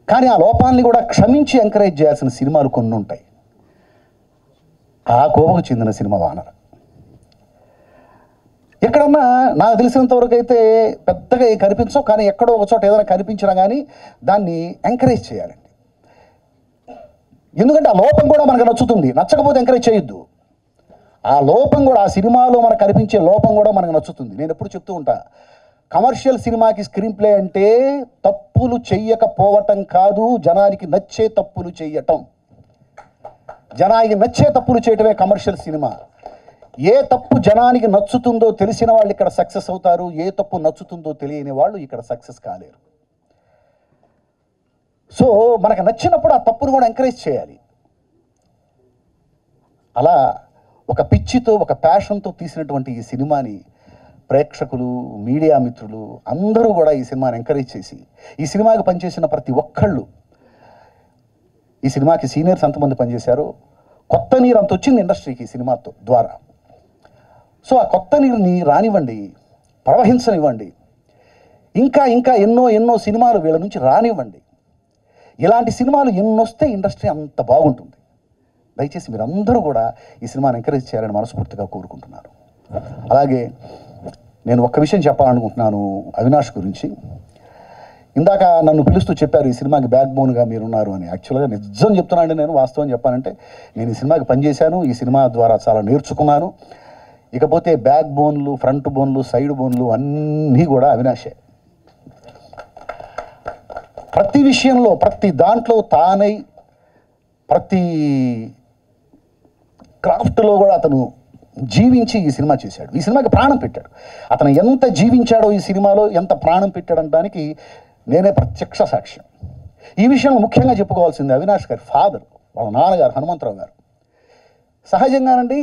కానీ ఆ లోపాలని కూడా క్షమించి ఎంకరేజ్ చేయాల్సిన సినిమాలు కొన్ని ఉంటాయి. ఆ కోవకు చెందిన సినిమా వానర. ఎక్కడన్నా నాకు తెలిసినంత వరకు అయితే పెద్దగా కనిపించవు, కానీ ఎక్కడో ఒక చోట ఏదైనా కనిపించినా కానీ దాన్ని ఎంకరేజ్ చేయాలండి. ఎందుకంటే ఆ లోపం కూడా మనకు నచ్చుతుంది, నచ్చకపోతే ఎంకరేజ్ చేయొద్దు. ఆ లోపం కూడా, ఆ సినిమాలో మనకు కనిపించే లోపం కూడా మనకు నచ్చుతుంది. నేను ఎప్పుడు చెప్తూ ఉంటా, కమర్షియల్ సినిమాకి స్క్రీన్ ప్లే అంటే తప్పులు చెయ్యకపోవటం కాదు, జనానికి నచ్చే తప్పులు చెయ్యటం. జనానికి నచ్చే తప్పులు చేయటమే కమర్షియల్ సినిమా. ఏ తప్పు జనానికి నచ్చుతుందో తెలిసిన వాళ్ళు ఇక్కడ సక్సెస్ అవుతారు, ఏ తప్పు నచ్చుతుందో తెలియని వాళ్ళు ఇక్కడ సక్సెస్ కాలేరు. సో మనకు నచ్చినప్పుడు ఆ తప్పును కూడా ఎంకరేజ్ చేయాలి. అలా ఒక పిచ్చితో, ఒక ప్యాషన్తో తీసినటువంటి ఈ సినిమాని ప్రేక్షకులు, మీడియా మిత్రులు అందరూ కూడా ఈ సినిమాని ఎంకరేజ్ చేసి, ఈ సినిమాకి పనిచేసిన ప్రతి ఒక్కళ్ళు, ఈ సినిమాకి సీనియర్స్ ఎంతమంది పనిచేశారో, కొత్త నీరు అంత వచ్చింది ఇండస్ట్రీకి ఈ సినిమాతో ద్వారా. సో ఆ కొత్త నీరుని రానివ్వండి, ప్రవహించనివ్వండి, ఇంకా ఇంకా ఎన్నో ఎన్నో సినిమాలు వీళ్ళ నుంచి రానివ్వండి. ఇలాంటి సినిమాలు ఎన్నొస్తే ఇండస్ట్రీ అంత బాగుంటుంది. దయచేసి మీరందరూ కూడా ఈ సినిమాని ఎంకరేజ్ చేయాలని మనస్ఫూర్తిగా కోరుకుంటున్నాను. అలాగే నేను ఒక్క విషయం చెప్పాలనుకుంటున్నాను అవినాష్ గురించి. ఇందాక నన్ను పిలుస్తూ చెప్పారు ఈ సినిమాకి బ్యాక్ బోన్గా మీరున్నారు అని. యాక్చువల్గా నిజం చెప్తున్నానండి, నేను వాస్తవం చెప్పానంటే నేను ఈ సినిమాకి పనిచేశాను, ఈ సినిమా ద్వారా చాలా నేర్చుకున్నాను. ఇకపోతే బ్యాక్ బోన్లు, ఫ్రంట్ బోన్లు, సైడ్ బోన్లు అన్నీ కూడా అవినాషే. ప్రతి విషయంలో, ప్రతి దాంట్లో తానై, ప్రతి క్రాఫ్ట్లో కూడా అతను జీవించి ఈ సినిమా చేశాడు. ఈ సినిమాకి ప్రాణం పెట్టాడు. అతను ఎంత జీవించాడో ఈ సినిమాలో, ఎంత ప్రాణం పెట్టాడనడానికి నేనే ప్రత్యక్ష సాక్ష్యం. ఈ విషయంలో ముఖ్యంగా చెప్పుకోవాల్సింది అవినాష్ గారి ఫాదర్, వాళ్ళ నాన్నగారు హనుమంతరావు గారు. సహజంగానండి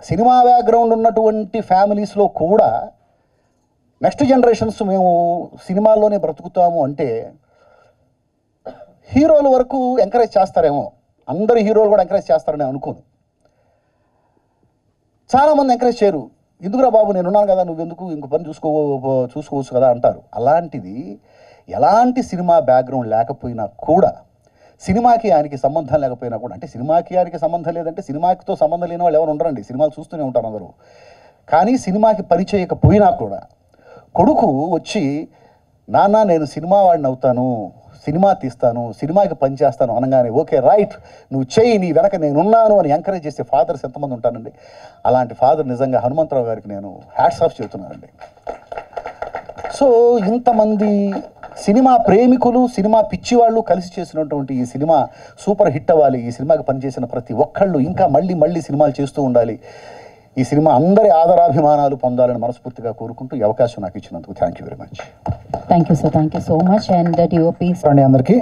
సినిమా బ్యాక్గ్రౌండ్ ఉన్నటువంటి ఫ్యామిలీస్లో కూడా నెక్స్ట్ జనరేషన్స్ మేము సినిమాల్లోనే బ్రతుకుతాము అంటే హీరోల వరకు ఎంకరేజ్ చేస్తారేమో, అందరు హీరోలు కూడా ఎంకరేజ్ చేస్తారని అనుకోను. చాలామంది ఎంకరేజ్ చేయరు. ఎందుకురా బాబు నేనున్నాను కదా, నువ్వెందుకు ఇంకో పని చూసుకోవచ్చు కదా అంటారు. అలాంటిది ఎలాంటి సినిమా బ్యాక్గ్రౌండ్ లేకపోయినా కూడా, సినిమాకి ఆయనకి సంబంధం లేకపోయినా కూడా, అంటే సినిమాకి ఆయనకి సంబంధం లేదంటే సినిమాకితో సంబంధం లేని వాళ్ళు ఎవరు ఉండరండి, సినిమాలు చూస్తూనే ఉంటారు అందరూ. కానీ సినిమాకి పని చేయకపోయినా కూడా కొడుకు వచ్చి నాన్న నేను సినిమా వాడిని అవుతాను, సినిమా తీస్తాను, సినిమాకి పని చేస్తాను అనగానే ఓకే రైట్ నువ్వు చెయ్యి, నీ వెనక నేనున్నాను అని ఎంకరేజ్ చేసే ఫాదర్స్ ఎంతమంది ఉంటానండి. అలాంటి ఫాదర్ నిజంగా హనుమంతరావు గారికి నేను హ్యాట్స్ ఆఫ్ చెబుతున్నానండి. సో ఇంతమంది సినిమా ప్రేమికులు, సినిమా పిచ్చివాళ్ళు కలిసి చేసినటువంటి ఈ సినిమా సూపర్ హిట్ అవ్వాలి. ఈ సినిమాకి పనిచేసిన ప్రతి ఒక్కళ్ళు ఇంకా మళ్ళీ మళ్ళీ సినిమాలు చేస్తూ ఉండాలి. ఈ సినిమా అందరి ఆదరాభిమానాలు పొందాలని మనస్ఫూర్తిగా కోరుకుంటూ ఈ అవకాశం నాకు ఇచ్చినందుకు thank you very much. Thank you sir, thank you so much. And DOPs అండి అందరికీ.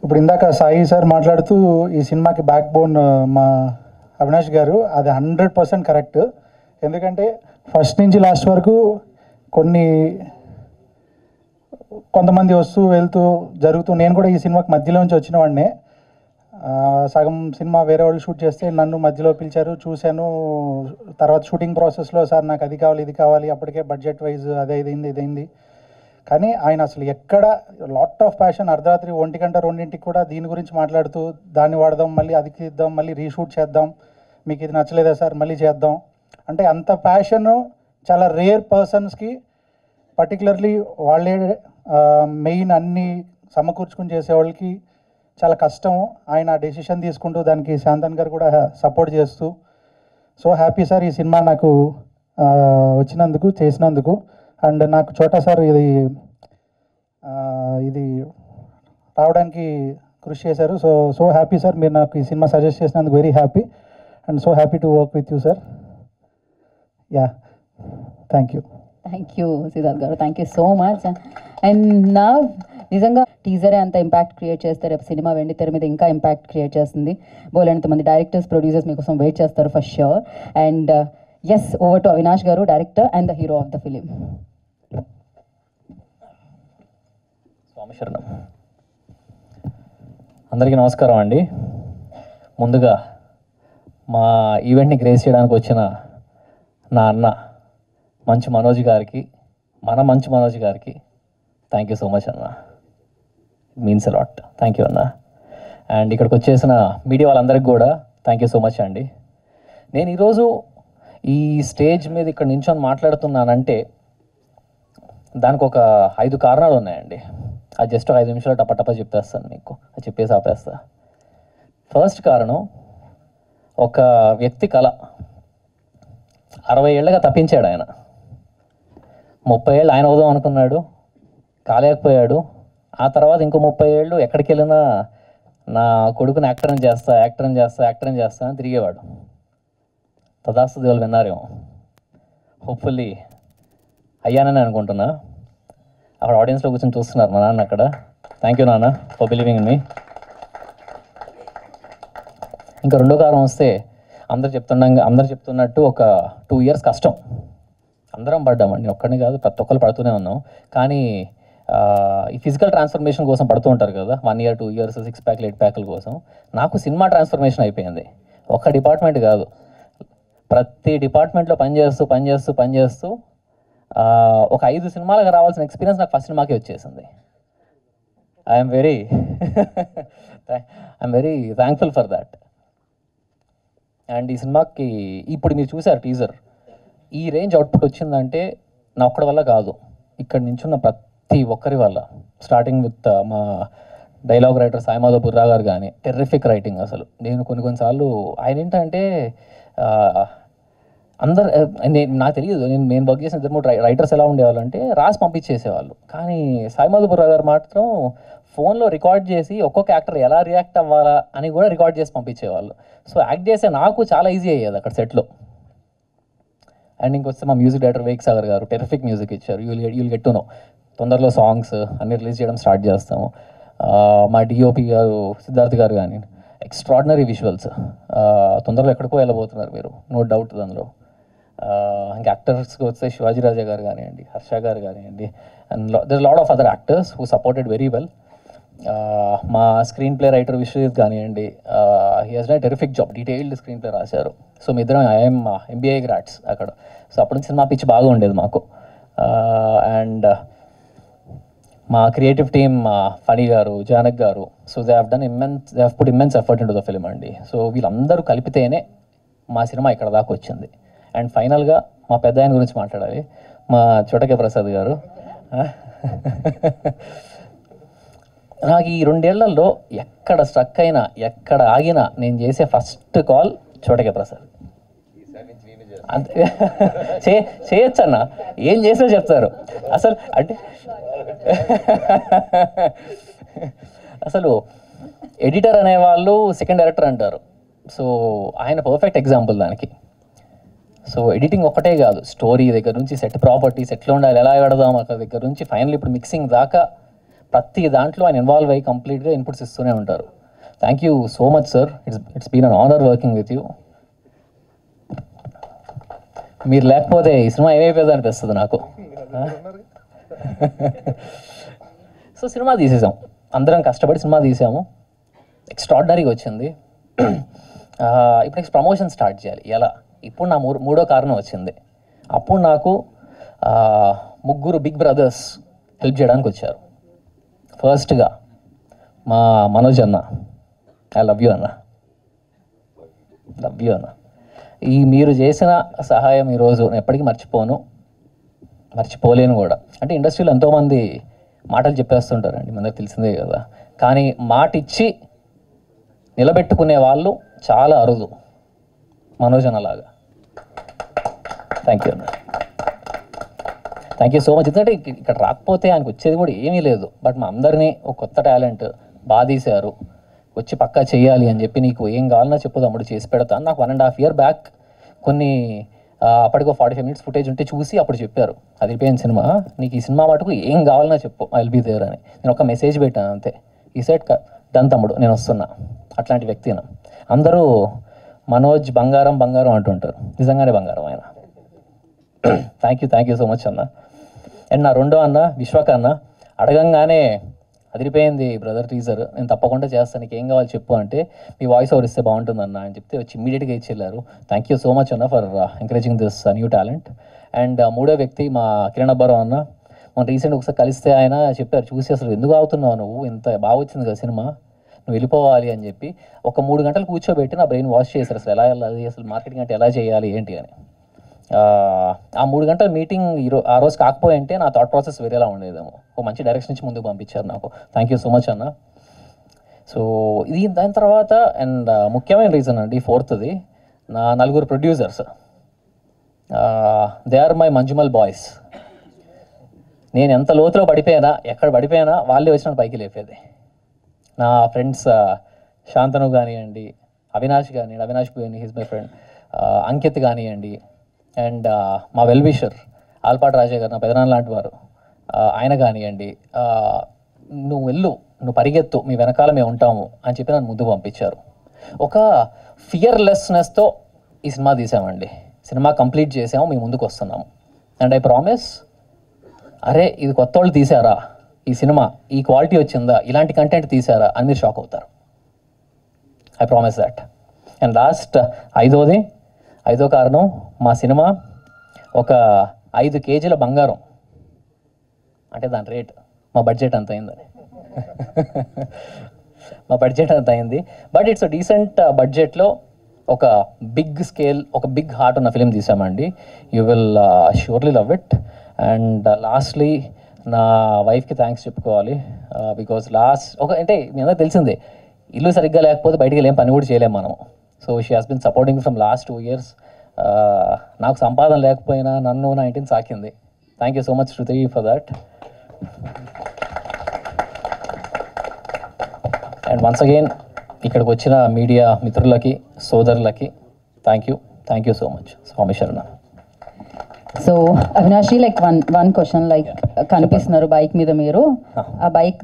ఇప్పుడు ఇందాక సాయి సార్ మాట్లాడుతూ ఈ సినిమాకి బ్యాక్ బోన్ మా అవినాష్ గారు, అది 100% కరెక్ట్. ఎందుకంటే ఫస్ట్ నుంచి లాస్ట్ వరకు కొంతమంది వస్తూ వెళ్తూ జరుగుతూ, నేను కూడా ఈ సినిమాకి మధ్యలో నుంచి వచ్చిన వాడినే. సగం సినిమా వేరే వాళ్ళు షూట్ చేస్తే నన్ను మధ్యలో పిలిచారు, చూశాను. తర్వాత షూటింగ్ ప్రాసెస్లో సార్ నాకు అది కావాలి ఇది కావాలి, అప్పటికే బడ్జెట్ వైజ్ అదే ఇదైంది. కానీ ఆయన అసలు ఎక్కడ లాట్ ఆఫ్ ప్యాషన్, అర్ధరాత్రి 1 గంట 2ంటికి కూడా దీని గురించి మాట్లాడుతూ దాన్ని వాడదాం, మళ్ళీ అది తీద్దాం, మళ్ళీ రీషూట్ చేద్దాం, మీకు ఇది నచ్చలేదా సార్ మళ్ళీ చేద్దాం అంటే అంత ప్యాషన్ చాలా రేర్ పర్సన్స్కి, పర్టికులర్లీ వాళ్ళే మెయిన్ అన్నీ సమకూర్చుకుని చేసేవాళ్ళకి చాలా కష్టం. ఆయన డెసిషన్ తీసుకుంటూ దానికి శాంతన్ గారు కూడా సపోర్ట్ చేస్తూ, సో హ్యాపీ సార్ ఈ సినిమా నాకు వచ్చినందుకు, చేసినందుకు. అండ్ నాకు చోటా సార్ ఇది రావడానికి కృషి చేశారు. సో హ్యాపీ సార్, మీరు నాకు ఈ సినిమా సజెస్ట్ చేసినందుకు very happy and so happy to work with you sir. Yeah thank you. Thank you Siddharth garu, thank you so much. And నా నిజంగా టీజరే అంత ఇంపాక్ట్ క్రియేట్ చేస్తే రేపు సినిమా వెండి తెర మీద ఇంకా ఇంపాక్ట్ క్రియేట్ చేస్తుంది. బోలెంతమంది డైరెక్టర్స్, ప్రొడ్యూసర్స్ మీకోసం వెయిట్ చేస్తారు for sure. And yes, over to Avinash garu, director and the hero of the film. స్వామి శరణం. అందరికీ నమస్కారం అండి. ముందుగా మా ఈవెంట్ని గ్రేస్ చేయడానికి వచ్చిన నా అన్న మంచు మనోజ్ గారికి, మన మంచు మనోజ్ గారికి థ్యాంక్ యూ సో మచ్ అన్న, మీన్స్ అలాట్. థ్యాంక్ యూ అన్న. అండ్ ఇక్కడికి వచ్చేసిన మీడియా వాళ్ళందరికీ కూడా థ్యాంక్ యూ సో మచ్ అండి. నేను ఈరోజు ఈ స్టేజ్ మీద ఇక్కడ నించొని మాట్లాడుతున్నానంటే దానికి ఒక 5 కారణాలు ఉన్నాయండి. అది జస్ట్ ఒక 5 నిమిషాలు టపటప చెప్పేస్తాను మీకు, అది చెప్పేసి ఆపేస్తా. ఫస్ట్ కారణం, ఒక వ్యక్తి కళ 60 ఏళ్ళగా తప్పించాడు ఆయన. 30 ఏళ్ళు ఆయన అవుదాం అనుకున్నాడు, కాలేకపోయాడు. ఆ తర్వాత ఇంకో 30 ఏళ్ళు ఎక్కడికి వెళ్ళినా నా కొడుకుని యాక్టర్ని చేస్తా అని తిరిగేవాడు. తదాస్తు దేవులు విన్నారేమో, హోప్ఫుల్లీ అయ్యానని అనుకుంటున్నా. అక్కడ ఆడియన్స్లో కూర్చొని చూస్తున్నారు మా నాన్న అక్కడ. థ్యాంక్ యూ నాన్న ఫర్ బిలీవింగ్ ఇన్ మీ. ఇంకా రెండో కారణం వస్తే, అందరు చెప్తున్నట్టు ఒక 2 years కష్టం అందరం పడ్డామండి, ఒక్కడిని కాదు ప్రతి ఒక్కరు పడుతూనే ఉన్నాం. కానీ ఈ ఫిజికల్ ట్రాన్స్ఫర్మేషన్ కోసం పడుతూ ఉంటారు కదా, 1 year 2 years 6 pack 8 pack కోసం. నాకు సినిమా ట్రాన్స్ఫర్మేషన్ అయిపోయింది. ఒక్క డిపార్ట్మెంట్ కాదు, ప్రతి డిపార్ట్మెంట్లో పనిచేస్తూ ఒక 5 సినిమాలకు రావాల్సిన ఎక్స్పీరియన్స్ నాకు ఫస్ట్ సినిమాకే వచ్చేసింది. I'm very thankful for that. And ఈ సినిమాకి ఇప్పుడు మీరు చూసారు టీజర్, ఈ రేంజ్ అవుట్పుట్ వచ్చిందంటే నా ఒక్కడి వల్ల కాదు, ఇక్కడ నించున్న ప్రతి ఒక్కరి వల్ల. స్టార్టింగ్ విత్ మా డైలాగ్ రైటర్ సాయిమాధవ్ బుర్రా గారు కానీ, టెర్రిఫిక్ రైటింగ్ అసలు. నేను కొన్నిసార్లు ఆయన ఏంటంటే నాకు తెలియదు, నేను వర్క్ చేసిన 2-3 రైటర్స్ ఎలా ఉండేవాళ్ళు అంటే రాసి పంపించేసేవాళ్ళు. కానీ సాయిమాధవ్ బుర్రా గారు మాత్రం ఫోన్లో రికార్డ్ చేసి ఒక్కొక్క యాక్టర్ ఎలా రియాక్ట్ అవ్వాలా అని కూడా రికార్డ్ చేసి పంపించేవాళ్ళు. సో యాక్ట్ చేసే నాకు చాలా ఈజీ అయ్యేది అక్కడ సెట్లో. అండ్ ఇంకొస్తే మా మ్యూజిక్ డైరెక్టర్ వేక్ సాగర్ గారు టెరిఫిక్ మ్యూజిక్ ఇచ్చారు. You'll get to know. తొందరలో సాంగ్స్ అన్ని రిలీజ్ చేయడం స్టార్ట్ చేస్తాము. మా డిఓపి గారు సిద్ధార్థ్ గారు కానీ ఎక్స్ట్రాడినరీ విజువల్స్. తొందరలో ఎక్కడికో వెళ్ళబోతున్నారు మీరు, నో డౌట్ దానిలో. ఇంకా యాక్టర్స్కి వస్తే శివాజీ రాజా గారు కానివ్వండి, హర్ష గారు కానివ్వండి, and there lot of other actors who supported very well. మా స్క్రీన్ ప్లే రైటర్ విశ్వజిత్ కానివ్వండి, he has done terrific job, detailed screenplay రాశారు. సో మీ ఇద్దరం ఐఎమ్ MBA గ్రాడ్స్ అక్కడ. సో అప్పుడు సినిమా పిచ్ బాగా ఉండేది మాకు. అండ్ మా క్రియేటివ్ టీమ్ ఫణి గారు, జానక్ గారు, so they have put immense effort in to the film అండి. సో వీళ్ళందరూ కలిపితేనే మా సినిమా ఇక్కడ దాకా వచ్చింది. అండ్ ఫైనల్గా మా పెద్ద ఆయన గురించి మాట్లాడాలి, మా చోటకే ప్రసాద్ గారు. నాకు ఈ 2 ఏళ్లలో ఎక్కడ స్ట్రక్ అయినా, ఎక్కడ ఆగినా నేను చేసే ఫస్ట్ కాల్ చోటకే ప్రసాద్. చేయొచ్చు అన్న, ఏం చేసినా చెప్తారు అసలు. అంటే అసలు ఎడిటర్ అనేవాళ్ళు సెకండ్ డైరెక్టర్ అంటారు. సో ఆయన పర్ఫెక్ట్ ఎగ్జాంపుల్ దానికి. సో ఎడిటింగ్ ఒక్కటే కాదు, స్టోరీ దగ్గర నుంచి సెట్ ప్రాపర్టీస్ ఎట్లా ఉండాలి, ఎలా పెడదాం అక్కడ దగ్గర నుంచి ఫైనల్ ఇప్పుడు మిక్సింగ్ దాకా ప్రతి దాంట్లో ఆయన ఇన్వాల్వ్ అయ్యి కంప్లీట్గా ఇన్పుట్స్ ఇస్తూనే ఉంటారు. Thank you so much sir, it's been an honour working with you. మీరు లేకపోతే ఈ సినిమా ఏమైపోయింది అనిపిస్తుంది నాకు. సో సినిమా తీసేసాం, అందరం కష్టపడి సినిమా తీసాము, ఎక్స్ట్రాడినరీగా వచ్చింది. ఇప్పుడు నెక్స్ట్ ప్రమోషన్ స్టార్ట్ చేయాలి. ఎలా? ఇప్పుడు నా మూడో కారణం వచ్చింది. అప్పుడు నాకు 3 బిగ్ బ్రదర్స్ హెల్ప్ చేయడానికి వచ్చారు. ఫస్ట్గా మా మనోజ్ అన్న, ఐ లవ్ యూ అన్న, ఈ మీరు చేసిన సహాయం ఈరోజు నేను ఎప్పటికీ మర్చిపోలేను కూడా. అంటే ఇండస్ట్రీలో ఎంతోమంది మాటలు చెప్పేస్తుంటారండి, మనకు తెలిసిందే కదా. కానీ మాట ఇచ్చి నిలబెట్టుకునే వాళ్ళు చాలా అరుదు, మనోజ్ అన్నలాగా. థ్యాంక్ యూ అన్న, థ్యాంక్ యూ సో మచ్. ఎందుకంటే ఇక్కడ రాకపోతే ఆయనకు వచ్చేది కూడా ఏమీ లేదు. బట్ మా అందరినీ ఒక కొత్త టాలెంట్ బాగా తీశారు, వచ్చి పక్కా చేయాలి అని చెప్పి, నీకు ఏం కావాలన్నా చెప్పు తమ్ముడు చేసి పెడతాను. నాకు 1.5 year బ్యాక్ కొన్ని అప్పటికో 45 minutes ఫుటేజ్ ఉంటే చూసి అప్పుడు చెప్పారు, అది అయిపోయిన సినిమా, నీకు ఈ సినిమా మటుకు ఏం కావాలన్నా చెప్పు, ఐ విల్ బీ దేర్ అని. నేను ఒక మెసేజ్ పెట్టాను అంతే. ఈ సైడ్ డన్ తమ్ముడు నేను వస్తున్నా. అట్లాంటి వ్యక్తిన అందరూ మనోజ్ బంగారం అంటుంటారు, నిజంగానే బంగారం ఆయన. థ్యాంక్ యూ సో మచ్ అన్న. అండ్ నా రెండో అన్న విశ్వక్ అన్న, అడగంగానే అదిరిపోయింది బ్రదర్ టీజర్, నేను తప్పకుండా చేస్తాను, నీకు ఏం కావాలి చెప్పు అంటే, మీ వాయిస్ ఓవర్ ఇస్తే బాగుంటుందన్న అని చెప్తే వచ్చి ఇమీడియట్గా ఇచ్చేళ్ళారు. థ్యాంక్ యూ సో మచ్ అన్న for encouraging this new talent. And మూడో వ్యక్తి మా కిరణ్ అబ్బారావు అన్న, మనం రీసెంట్గా ఒకసారి కలిస్తే ఆయన చెప్పారు, చూసి అసలు ఎందుకు ఆగుతున్నావు నువ్వు, ఇంత బాగా వచ్చింది కదా సినిమా, నువ్వు వెళ్ళిపోవాలి అని చెప్పి ఒక 3 గంటలు కూర్చోబెట్టి నా బ్రెయిన్ వాష్ చేశారు అసలు ఎలా వెళ్ళాలి, అసలు మార్కెటింగ్ అంటే ఎలా చేయాలి ఏంటి అని. ఆ 3 గంటల మీటింగ్ ఆ రోజు కాకపోయింటే నా థాట్ ప్రాసెస్ వేరేలా ఉండేదేమో. ఒక మంచి డైరెక్షన్ నుంచి ముందుకు పంపించారు నాకు. థ్యాంక్ యూ సో మచ్ అన్న. సో ఇది దాని తర్వాత అండ్ ముఖ్యమైన రీజన్ అండి 4th నా 4 producers. They are my Manjummel boys. నేను ఎంత లోతులో పడిపోయినా ఎక్కడ పడిపోయినా వాళ్ళే వచ్చిన పైకి లేపేది. నా ఫ్రెండ్స్ శాంతను కానివ్వండి, అవినాష్ కానివ్వండి, అవినాష్ పోయిని హిజ్ మై ఫ్రెండ్, అంకిత్ కానివ్వండి, అండ్ మా వెల్విషర్ ఆల్పాటి రాజా గారు నా పెదనాన్న లాంటి వారు, ఆయన కానివ్వండి, నువ్వు వెళ్ళు, నువ్వు పరిగెత్తు, మీ వెనకాల మేము ఉంటాము అని చెప్పి నన్ను ముందుకు పంపించారు. ఒక ఫియర్లెస్నెస్తో ఈ సినిమా తీసామండి. సినిమా కంప్లీట్ చేసాము, మేము ముందుకు వస్తున్నాము. అండ్ ఐ ప్రామిస్, అరే ఇది కొత్త వాళ్ళు తీసారా, ఈ సినిమా ఈ క్వాలిటీ వచ్చిందా, ఇలాంటి కంటెంట్ తీసారా అని మీరు షాక్ అవుతారు. I promise that. And last ఐదో కారణం, మా సినిమా ఒక 5 కేజీల బంగారం అంటే దాని రేట్ మా బడ్జెట్ అంత అయిందని. మా బడ్జెట్ అంత అయింది. బట్ ఇట్స్ డీసెంట్ బడ్జెట్లో ఒక బిగ్ స్కేల్, ఒక బిగ్ హార్ట్ ఉన్న ఫిలిం తీసామండి. You will surely love it. And lastly నా వైఫ్కి థ్యాంక్స్ చెప్పుకోవాలి. బికాజ్ అంటే మీ అందరికి తెలిసిందే, ఇల్లు సరిగ్గా లేకపోతే బయటికి వెళ్ళేం పని కూడా చేయలేం మనం. So she has been supporting from last 2 years. నాకు సంపాదన లేకపోయినా నన్ను నా ఇంటిని సాకింది. Thank you so much Shruti for that. And once again ఇక్కడికి వచ్చిన మీడియా మిత్రులకి, సోదరులకి థ్యాంక్ యూ సో మచ్. స్వామి శరణ. So Avinash, like one question, like కనిపిస్తున్నారు బైక్ మీద మీరు, ఆ బైక్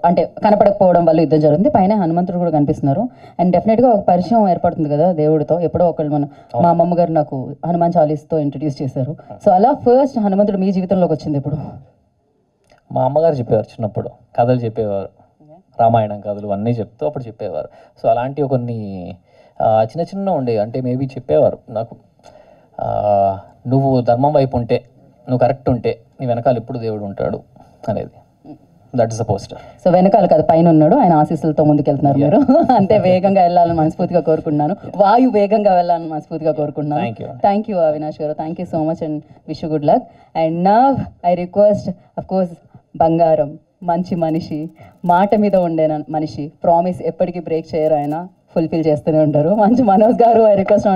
అంటే కనపడకపోవడం వల్ల యుద్ధం జరిగింది, పైన హనుమంతుడు కూడా కనిపిస్తున్నారు. అండ్ డెఫినెట్గా ఒక పరిచయం ఏర్పడుతుంది కదా దేవుడితో. ఎప్పుడో ఒకళ్ళు మా అమ్మమ్మ గారు నాకు హనుమాన్ చాలీస్తో ఇంట్రడ్యూస్ చేశారు. సో అలా ఫస్ట్ హనుమంతుడు మీ జీవితంలోకి వచ్చింది ఎప్పుడు? మా అమ్మగారు చెప్పేవారు, చిన్నప్పుడు కథలు చెప్పేవారు, రామాయణం కథలు అన్నీ చెప్తూ అప్పుడు చెప్పేవారు. సో అలాంటివి కొన్ని చిన్న ఉండేవి. అంటే మేబీ చెప్పేవారు నాకు, నువ్వు ధర్మం వైపు ఉంటే, నువ్వు కరెక్ట్ ఉంటే నీ వెనకాల ఎప్పుడు దేవుడు ఉంటాడు అనేది. That is the poster. So వెనకాల కదా పైన ఉన్నాడు, ఆయన ఆశీస్సులతో ముందుకెళ్తున్నారు మీరు. అంటే వేగంగా వెళ్ళాలని మనస్ఫూర్తిగా కోరుకుంటున్నాను, వాయు వేగంగా వెళ్ళాలని మనస్ఫూర్తిగా కోరుకుంటున్నాను. థ్యాంక్ యూ అవినాష్ గారు, thank you so much and wish good luck. And నా ఐ రిక్వెస్ట్, అఫ్ కోర్స్ బంగారం, మంచి మనిషి, మాట మీద ఉండే మనిషి, ప్రామిస్ ఎప్పటికీ బ్రేక్ చేయరు, ఆయన ఫుల్ఫిల్ చేస్తూనే ఉంటారు. మంచి మనోజ్ గారు ఐ రిక్వెస్ట్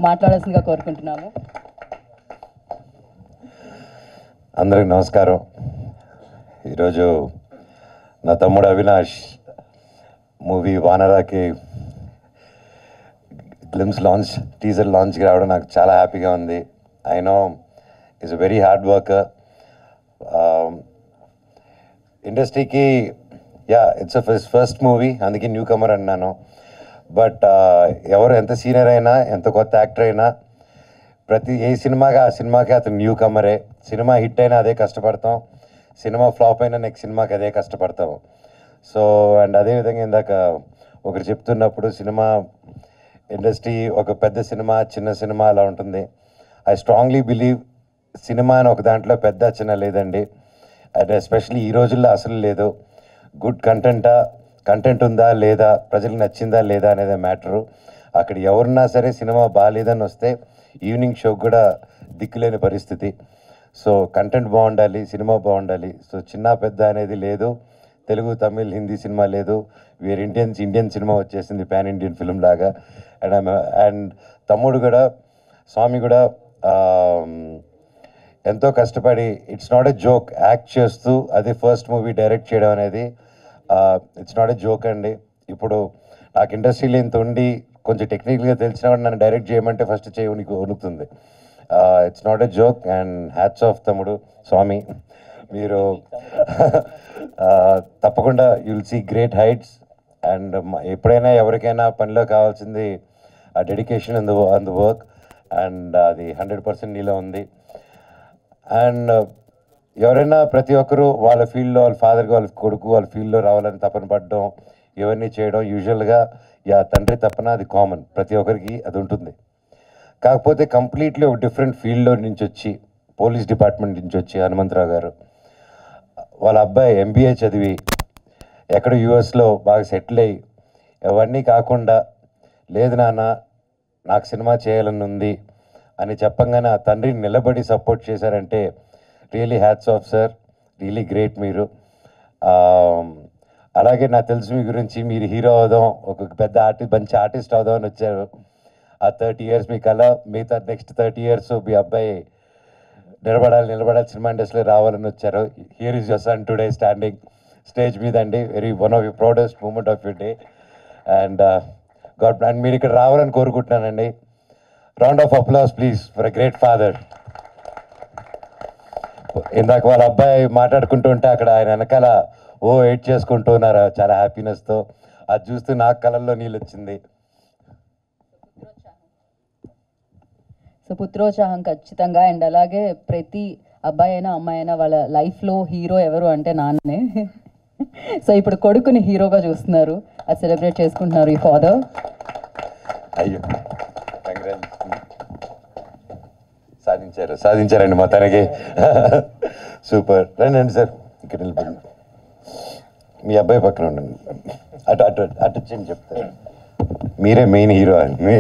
మాట్లాడాల్సిందిగా కోరుకుంటున్నాము. అందరికి నమస్కారం. ఈరోజు నా తమ్ముడు అవినాష్ మూవీ వానరాకి గ్లిమ్స్ లాంచ్, టీజర్ లాంచ్కి రావడం నాకు చాలా హ్యాపీగా ఉంది. I know is a very hard worker. ఇండస్ట్రీకి ఇట్స్ ఫస్ట్ మూవీ, అందుకే న్యూ కమర్ అన్నాను. బట్ ఎవరు ఎంత సీనియర్ అయినా, ఎంత కొత్త యాక్టర్ అయినా, ఏ సినిమాకి ఆ సినిమాకి అతను న్యూ కమరే. సినిమా హిట్ అయినా అదే కష్టపడతాం, సినిమా ఫ్లాప్ అయినా నెక్స్ట్ సినిమాకి అదే కష్టపడతాం. సో అండ్ అదేవిధంగా ఇందాక ఒకరు చెప్తున్నప్పుడు సినిమా ఇండస్ట్రీ ఒక పెద్ద సినిమా, చిన్న సినిమా అలా ఉంటుంది. ఐ స్ట్రాంగ్లీ బిలీవ్ సినిమా అని ఒక దాంట్లో పెద్ద చిన్న లేదండి. అండ్ ఎస్పెషలీ ఈ రోజుల్లో అసలు లేదు. గుడ్ కంటెంట్ ఉందా లేదా, ప్రజలకు నచ్చిందా లేదా అనేది మ్యాటరు. అక్కడ ఎవరున్నా సరే సినిమా బాగాలేదని వస్తే ఈవినింగ్ షోకి కూడా దిక్కులేని పరిస్థితి. సో కంటెంట్ బాగుండాలి, సినిమా బాగుండాలి. సో చిన్న పెద్ద అనేది లేదు. తెలుగు, తమిళ్, హిందీ సినిమా లేదు. వీఆర్ ఇండియన్ సినిమా వచ్చేసింది, పాన్ ఇండియన్ ఫిల్మ్ లాగా. అండ్ తమ్ముడు కూడా, స్వామి కూడా ఎంతో కష్టపడి, it's not a joke, act చేస్తూ అది ఫస్ట్ మూవీ డైరెక్ట్ చేయడం అనేది ఇట్స్ నాట్ ఎ జోక్ అండి. ఇప్పుడు నాకు ఇండస్ట్రీలో ఇంత ఉండి కొంచెం టెక్నికల్గా తెలిసినా కూడా నన్ను డైరెక్ట్ చేయమంటే ఫస్ట్ చేయడానికి వణుకుతుంది. It's not a joke. And hats off తమ్ముడు, స్వామి, మీరు తప్పకుండా you will see great heights. And ఎప్పుడైనా ఎవరికైనా పనిలో కావాల్సింది ఆ dedication on the work, and అది 100% నీలో ఉంది. అండ్ ఎవరైనా ప్రతి ఒక్కరూ వాళ్ళ ఫీల్డ్లో, వాళ్ళ ఫాదర్కి, వాళ్ళ కొడుకు వాళ్ళ ఫీల్డ్లో రావాలని తపన పడడం, ఇవన్నీ చేయడం యూజువల్గా తండ్రి తపన, అది కామన్, ప్రతి ఒక్కరికి అది ఉంటుంది. కాకపోతే కంప్లీట్లీ ఒక డిఫరెంట్ ఫీల్డ్లో నుంచి వచ్చి, పోలీస్ డిపార్ట్మెంట్ నుంచి వచ్చి హనుమంతరావు గారు వాళ్ళ అబ్బాయి MBA చదివి ఎక్కడ యూఎస్లో బాగా సెటిల్ అయ్యి అవన్నీ కాకుండా లేదు నాన్న నాకు సినిమా చేయాలని ఉంది అని చెప్పంగానే ఆ తండ్రిని నిలబడి సపోర్ట్ చేశారంటే really hats off sir, really great మీరు. అలాగే నాకు తెలుసు మీ గురించి, మీరు హీరో అవుదాం, ఒక పెద్ద మంచి ఆర్టిస్ట్ అవుదాం అని వచ్చారు. ఆ 30 years మీ కళ, మిగతా నెక్స్ట్ 30 years మీ అబ్బాయి నిలబడాలి సినిమా ఇండస్ట్రీలో రావాలని వచ్చారు. Here is your son today standing stage మీద అండి. One of your proudest moment of your day. And మీరు ఇక్కడ రావాలని కోరుకుంటున్నానండి. Round of applause please for a great father. ఇందాక వాళ్ళ అబ్బాయి మాట్లాడుకుంటూ ఉంటే అక్కడ ఆయన వెనకాల ఎయిట్ చేసుకుంటూ ఉన్నారు చాలా హ్యాపీనెస్తో. అది చూస్తూ నాకు కళ్ళల్లో నీళ్ళు వచ్చింది. సో పుత్రోత్సాహం ఖచ్చితంగా. అండ్ అలాగే ప్రతి అబ్బాయి అయినా అమ్మాయి అయినా వాళ్ళ లైఫ్లో హీరో ఎవరు అంటే నాన్నే. సో ఇప్పుడు కొడుకుని హీరోగా చూస్తున్నారు, అది సెలబ్రేట్ చేసుకుంటున్నారు ఈ ఫాదర్. అయ్యో సాధించారండి మొత్తానికి. సూపర్. రండి సార్, ఇక్కడ నిలబడి మీ అబ్బాయి పక్కన ఉండండి. అటు వచ్చి చెప్తారు, మీరే మెయిన్ హీరో అని.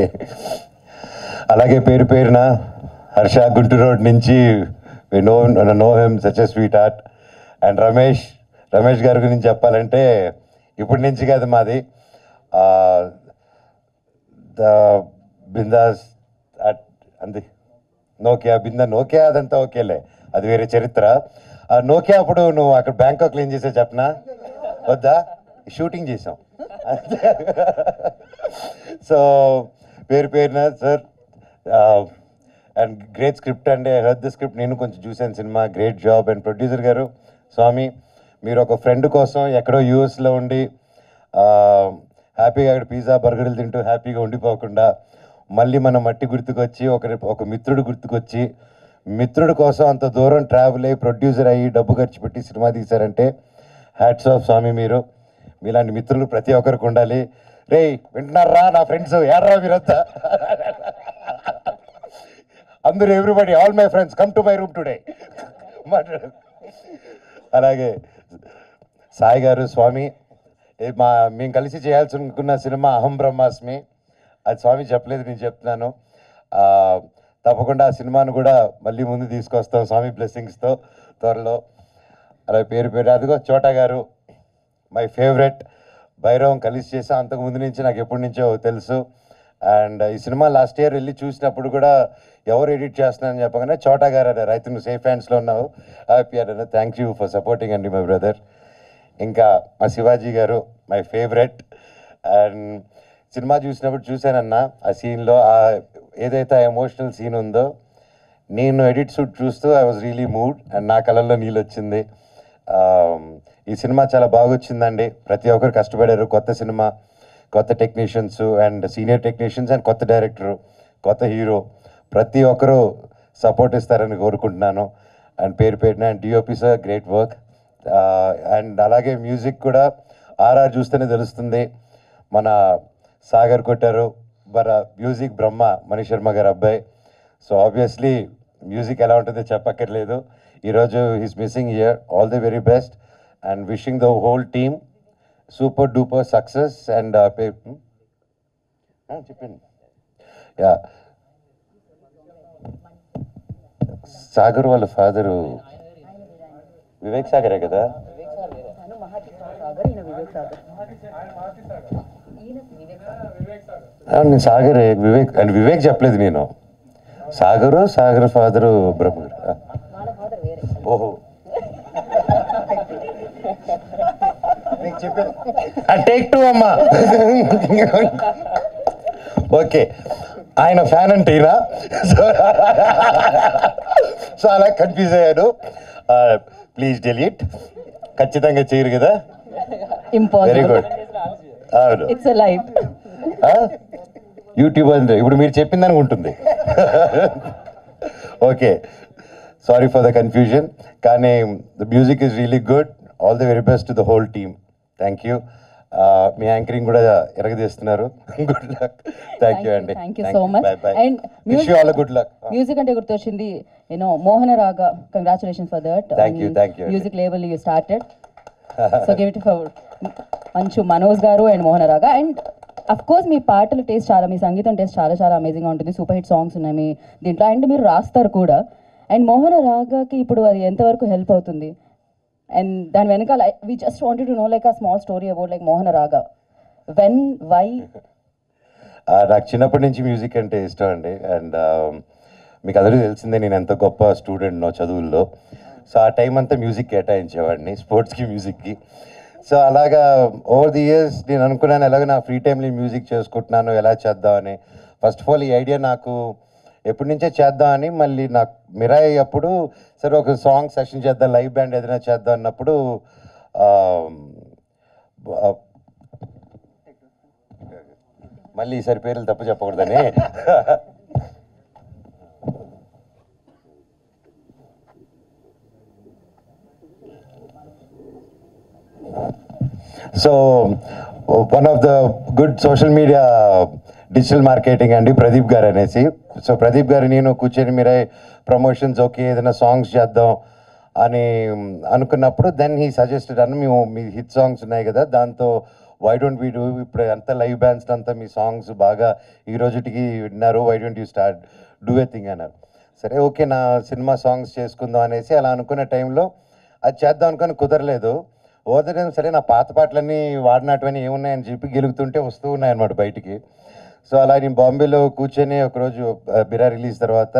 అలాగే పేరున హర్ష గుంటూరు రోడ్ నుంచి know him such a sweet heart. And Ramesh గారి గురించి చెప్పాలంటే ఇప్పటి నుంచి కాదు మాది ద బిందాస్ అంది నోకియా అదంతా ఓకేలే, అది వేరే చరిత్ర. ఆ నోకియా అప్పుడు నువ్వు అక్కడ బ్యాంకాక్లో ఏం చేసావు చెప్పనా? వద్దా? షూటింగ్ చేసాం. సో పేరున సార్ అండ్ గ్రేట్ స్క్రిప్ట్ అండి. ఐ హర్డ్ ద స్క్రిప్ట్, నేను కొంచెం చూశాను cinema. Great job. And producer గారు స్వామి, మీరు ఒక ఫ్రెండ్ కోసం ఎక్కడో యూఎస్లో ఉండి హ్యాపీగా అక్కడ పిజ్జా బర్గర్లు తింటూ హ్యాపీగా ఉండిపోకుండా మళ్ళీ మన మట్టి గుర్తుకొచ్చి ఒక మిత్రుడు గుర్తుకొచ్చి మిత్రుడి కోసం అంత దూరం ట్రావెల్ అయ్యి ప్రొడ్యూసర్ అయ్యి డబ్బు ఖర్చు పెట్టి సినిమా తీశారంటే హ్యాట్స్ ఆఫ్ స్వామి. మీలాంటి మిత్రులు ప్రతి ఒక్కరికి ఉండాలి. రే వింటున్నారా నా ఫ్రెండ్స్, ఏడ్రా మీరంతా అందరూ, everybody, all my friends come to my room today. అలాగే సాయి గారు, స్వామి, మేము కలిసి చేయాల్సి అనుకున్న సినిమా అహం బ్రహ్మాస్మి, అది స్వామి చెప్పలేదు, నేను చెప్తున్నాను. తప్పకుండా ఆ సినిమాను కూడా మళ్ళీ ముందు తీసుకొస్తాం స్వామి బ్లెస్సింగ్స్తో త్వరలో. అలాగే పేరు అదిగో చోటా గారు, మై ఫేవరెట్. భైరవం కలిసి చేసా, అంతకుముందు నుంచి నాకు ఎప్పటి నుంచో తెలుసు. అండ్ ఈ సినిమా లాస్ట్ ఇయర్ వెళ్ళి చూసినప్పుడు కూడా ఎవరు ఎడిట్ చేస్తున్నారని చెప్పగానే చోటా గారు అన్నారు, రైతు నువ్వు సేఫ్ హ్యాండ్స్లో ఉన్నావు, హ్యాపీ అన్నారు. థ్యాంక్ యూ ఫర్ సపోర్టింగ్ అండి మై బ్రదర్. ఇంకా మా శివాజీ గారు, మై ఫేవరెట్. అండ్ సినిమా చూసినప్పుడు చూశానన్నా ఆ సీన్లో ఏదైతే ఆ ఎమోషనల్ సీన్ ఉందో, నేను ఎడిట్ షూట్ చూస్తూ I was really mood and నా కళ్ళల్లో నీళ్ళు వచ్చింది. ఈ సినిమా చాలా బాగా వచ్చిందండి. ప్రతి ఒక్కరు కష్టపడారు. కొత్త సినిమా, కొత్త technicians and senior technicians and కొత్త డైరెక్టరు, కొత్త హీరో, ప్రతి ఒక్కరూ సపోర్ట్ ఇస్తారని కోరుకుంటున్నాను. అండ్ పేరున and DOP sir, great work. And అలాగే మ్యూజిక్ కూడా ఆర్ఆర్ చూస్తేనే తెలుస్తుంది. మన సాగర్ కొట్టారు, మన మ్యూజిక్ బ్రహ్మ మనీష్ శర్మ గారు అబ్బాయి. సో ఆబ్వియస్లీ మ్యూజిక్ ఎలా ఉంటుందో చెప్పక్కర్లేదు. ఈరోజు he's missing here. All the very best and wishing the whole team super duper success. And చెప్పండి. యా, సాగర్ వాళ్ళ ఫాదరు వివేక్ సాగరే కదా? నేను సాగరే, వివేక్ చెప్పలేదు నేను. సాగర్ ఫాదరు బ్రహ్మ. ఓహో, టేక్ 2 అమ్మా. ఓకే, ఆయన ఫ్యాన్ అంటే ఈయన. సో అలా కన్ఫ్యూజ్ అయ్యాను. Please delete. ఖచ్చితంగా చేయరు కదా? Very good. అవును, యూట్యూబ్ అంటే ఇప్పుడు మీరు చెప్పిన దానికి ఉంటుంది. Okay, sorry for the confusion. కానీ the music is really good. All the very best to the whole team. Thank you. మీ యాంకరింగ్ కూడా ఎరగదీస్తున్నారు. Good luck. థ్యాంక్ యూ అండి. Thank you so much. And wish you all good luck. Music అంటే గుర్తొచ్చింది, Mohana Raga. Congratulations for that. Thank you. Music label you started, so give it for Manchu Manoj గారు and మోహన రాగా. And of course మీ పాటల taste చాలా, మీ సంగీతం taste చాలా చాలా అమేజింగ్గా ఉంటుంది. సూపర్ హిట్ సాంగ్స్ ఉన్నాయి మీ దీంట్లో, అండ్ మీరు రాస్తారు కూడా. అండ్ మోహన రాగాకి ఇప్పుడు అది ఎంతవరకు హెల్ప్ అవుతుంది? అండ్ దాని వెనకాల we just wanted to know like a small story about like Mohana Raga. When, why? నాకు చిన్నప్పటి నుంచి మ్యూజిక్ అంటే ఇష్టం అండి. అండ్ మీకు అందరికీ తెలిసిందే నేను ఎంత గొప్ప స్టూడెంట్నో చదువుల్లో. సో ఆ టైం అంతా మ్యూజిక్ కేటాయించేవాడిని, స్పోర్ట్స్కి, మ్యూజిక్కి. సో అలాగా ఓవర్ ది ఇయర్స్ నేను అనుకున్నాను ఎలాగో నా ఫ్రీ టైంలో మ్యూజిక్ చేసుకుంటున్నాను, ఎలా చేద్దామని. ఫస్ట్ ఆఫ్ ఆల్ ఈ ఐడియా నాకు ఎప్పటి నుంచే చేద్దామని, మళ్ళీ నాకు మిరాయి అప్పుడు సరే ఒక సాంగ్ సెషన్ చేద్దాం, లైవ్ బ్యాండ్ ఏదైనా చేద్దాం అన్నప్పుడు మళ్ళీ ఈసారి పేర్లు తప్పు చెప్పకూడదని so one of the good social media digital marketing అండి ప్రదీప్ గారు అనేసి. సో ప్రదీప్ గారు నేను కూర్చొని మీరే ప్రమోషన్స్ ఓకే ఏదైనా సాంగ్స్ చేద్దాం అని అనుకున్నప్పుడు దెన్ హీ సజెస్టెడ్ అన్న మేము మీ హిట్ సాంగ్స్ ఉన్నాయి కదా దాంతో వై డోంట్ వీ డూ, ఇప్పుడు అంతా లైవ్ బ్యాండ్స్ అంతా మీ సాంగ్స్ బాగా ఈ రోజుటికి విన్నారు, why don't you start do a thing అన్నారు. సరే ఓకే నా సినిమా సాంగ్స్ చేసుకుందాం అనేసి అలా అనుకున్న టైంలో అది చేద్దాం అనుకొని కుదరలేదు. ఓవర్ ద టైం సరే నా పాత పాటలన్నీ వాడినటువన్నీ ఏమున్నాయని చెప్పి గెలుగుతుంటే వస్తూ ఉన్నాయన్నమాట బయటికి. సో అలా నేను బాంబేలో కూర్చొని ఒకరోజు బిరా రిలీజ్ తర్వాత